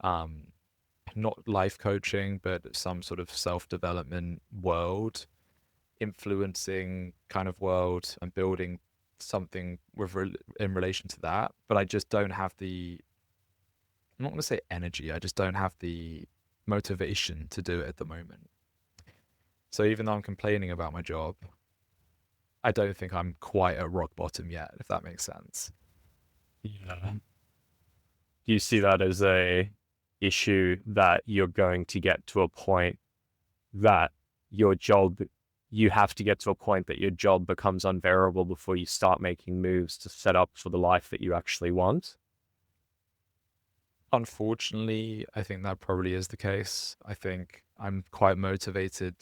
not life coaching, but some sort of self-development world, influencing kind of world, and building something in relation to that. But I just don't have I'm not going to say energy, I just don't have the motivation to do it at the moment. So even though I'm complaining about my job, I don't think I'm quite at rock bottom yet, if that makes sense. Yeah. Do you see that as a issue that you're going to get to a point that you have to get to a point that your job becomes unbearable before you start making moves to set up for the life that you actually want? Unfortunately, I think that probably is the case. I think I'm quite motivated.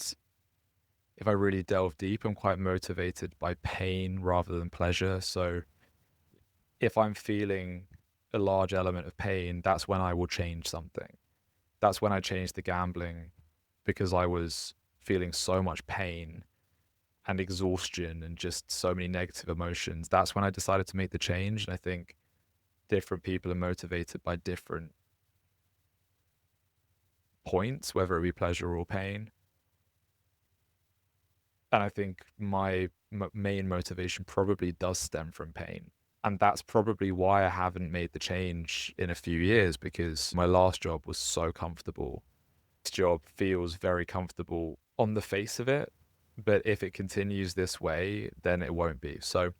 If I really delve deep, I'm quite motivated by pain rather than pleasure. So if I'm feeling a large element of pain, that's when I will change something. That's when I changed the gambling, because I was feeling so much pain and exhaustion and just so many negative emotions. That's when I decided to make the change. And I think different people are motivated by different points, whether it be pleasure or pain. And I think my main motivation probably does stem from pain. And that's probably why I haven't made the change in a few years, because my last job was so comfortable. This job feels very comfortable on the face of it, but if it continues this way, then it won't be. So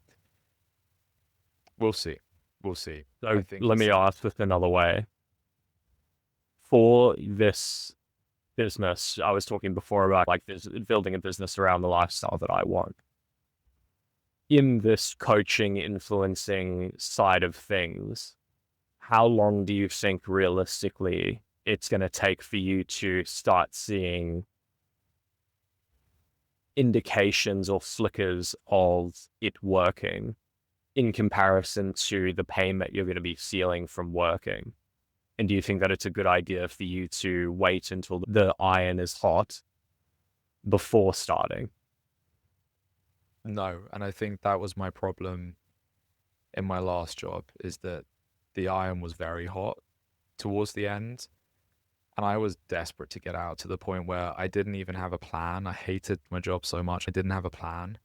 we'll see. We'll see. So let me ask this another way. For this business, I was talking before about like this, building a business around the lifestyle that I want. In this coaching, influencing side of things, how long do you think realistically it's going to take for you to start seeing indications or flickers of it working in comparison to the pain that you're going to be feeling from working? And do you think that it's a good idea for you to wait until the iron is hot before starting? No. And I think that was my problem in my last job, is that the iron was very hot towards the end. And I was desperate to get out, to the point where I didn't even have a plan. I hated my job so much. I didn't have a plan.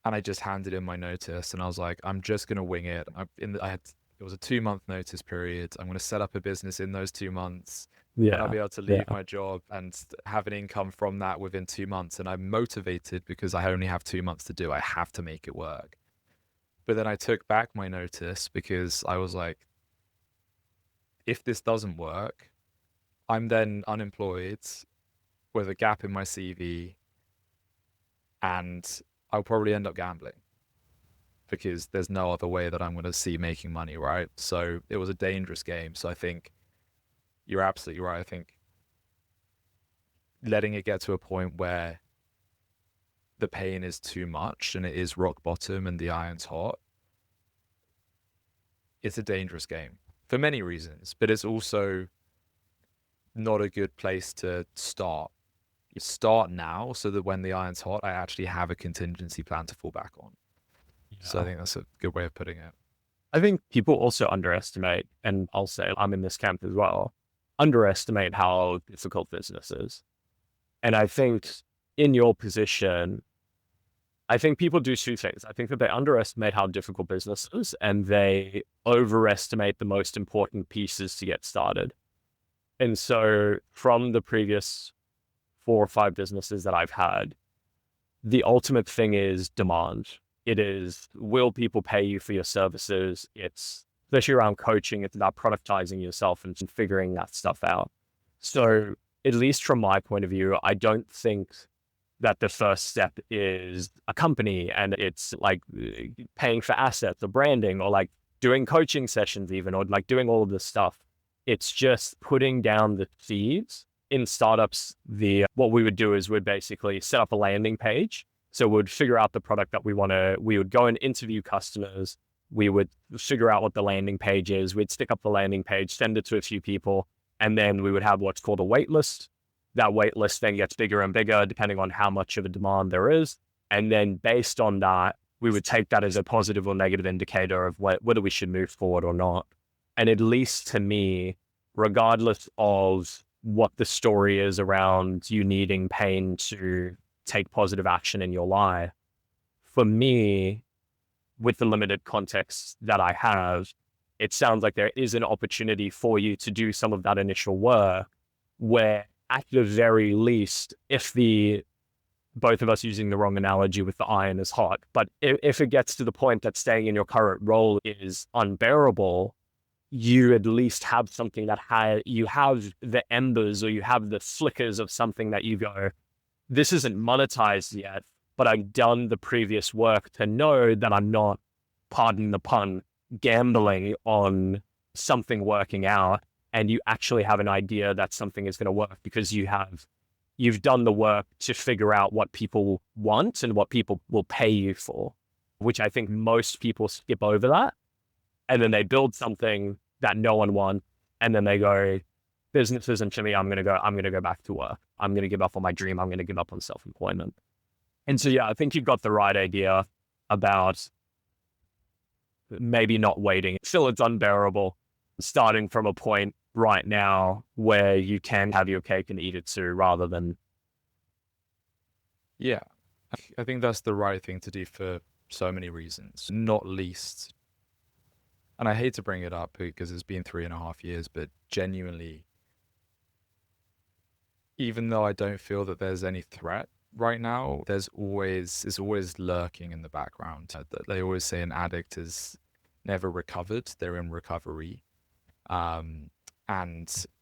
And I just handed in my notice, and I was like, I'm just going to wing it. It was a 2-month notice period. I'm going to set up a business in those 2 months. Yeah. And I'll be able to leave my job and have an income from that within 2 months. And I'm motivated because I only have 2 months to do. I have to make it work. But then I took back my notice because I was like, if this doesn't work, I'm then unemployed with a gap in my CV, and I'll probably end up gambling because there's no other way that I'm going to see making money, right? So it was a dangerous game. So I think you're absolutely right. I think letting it get to a point where the pain is too much and it is rock bottom and the iron's hot, it's a dangerous game for many reasons, but it's also not a good place to start. You start now so that when the iron's hot, I actually have a contingency plan to fall back on. So I think that's a good way of putting it. I think people also underestimate, and I'll say I'm in this camp as well, underestimate how difficult business is. And I think in your position, I think people do two things. I think that they underestimate how difficult business is, and they overestimate the most important pieces to get started. And so from the previous 4 or 5 businesses that I've had, the ultimate thing is demand. It is, will people pay you for your services? It's, especially around coaching, it's about productizing yourself and figuring that stuff out. So at least from my point of view, I don't think that the first step is a company and it's like paying for assets or branding or like doing coaching sessions even, or like doing all of this stuff. It's just putting down the seeds. In startups, what we would do is we'd basically set up a landing page. So we'd figure out the product that we would go and interview customers. We would figure out what the landing page is. We'd stick up the landing page, send it to a few people, and then we would have what's called a wait list. That wait list then gets bigger and bigger depending on how much of a demand there is. And then based on that, we would take that as a positive or negative indicator of whether we should move forward or not. And at least to me, regardless of what the story is around you needing pain to take positive action in your life, for me, with the limited context that I have, it sounds like there is an opportunity for you to do some of that initial work where at the very least, if both of us using the wrong analogy with the iron is hot, but if it gets to the point that staying in your current role is unbearable, you at least have something that you have the embers or you have the flickers of something that you go, this isn't monetized yet, but I've done the previous work to know that I'm not, pardon the pun, gambling on something working out. And you actually have an idea that something is going to work because you've done the work to figure out what people want and what people will pay you for, which I think most people skip over that. And then they build something that no one wants. And then they go, business isn't for me. I'm going to go back to work. I'm going to give up on my dream. I'm going to give up on self-employment. And so, yeah, I think you've got the right idea about maybe not waiting. Still, it's unbearable starting from a point right now where you can have your cake and eat it too, rather than. Yeah, I think that's the right thing to do for so many reasons, not least. And I hate to bring it up because it's been 3.5 years, but genuinely, even though I don't feel that there's any threat right now, it's always lurking in the background. They always say an addict is never recovered, they're in recovery. And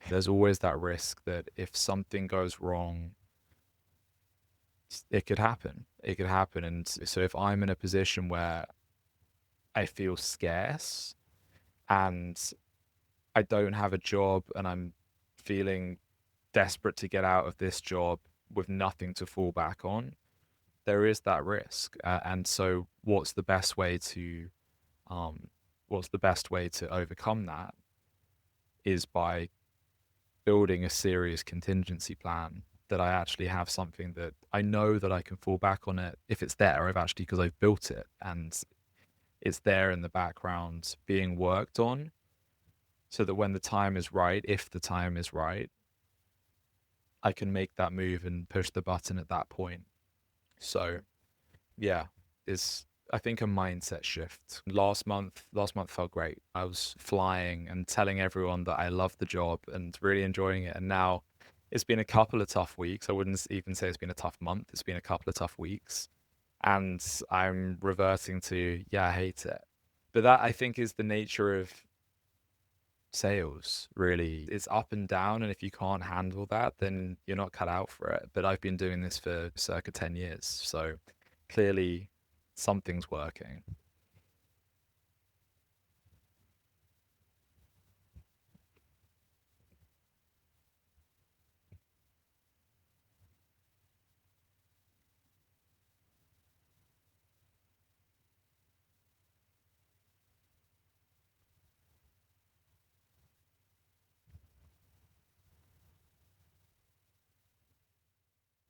there's always that risk that if something goes wrong, it could happen. And so if I'm in a position where I feel scarce and I don't have a job and I'm feeling desperate to get out of this job with nothing to fall back on, there is that risk. And so what's the best way to overcome that is by building a serious contingency plan, that I actually have something that I know that I can fall back on it if it's there. Because I've built it and it's there in the background being worked on, so that when the time is right, if the time is right, I can make that move and push the button at that point. So yeah, it's, I think, a mindset shift. Last month felt great. I was flying and telling everyone that I love the job and really enjoying it. And now it's been a couple of tough weeks. I wouldn't even say it's been a tough month. It's been a couple of tough weeks. And I'm reverting to, yeah, I hate it. But that, I think, is the nature of sales, really. It's up and down, and if you can't handle that, then you're not cut out for it. But I've been doing this for circa 10 years, so clearly something's working.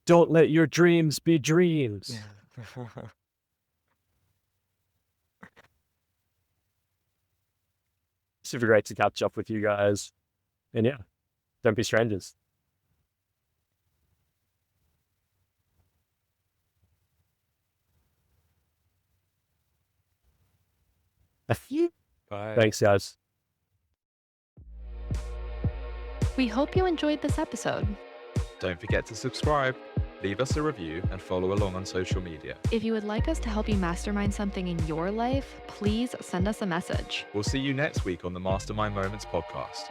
Don't let your dreams be dreams. Super great to catch up with you guys. And yeah, don't be strangers. Bye. Thanks, guys. We hope you enjoyed this episode. Don't forget to subscribe, leave us a review, and follow along on social media. If you would like us to help you mastermind something in your life, please send us a message. We'll see you next week on the Mastermind Moments podcast.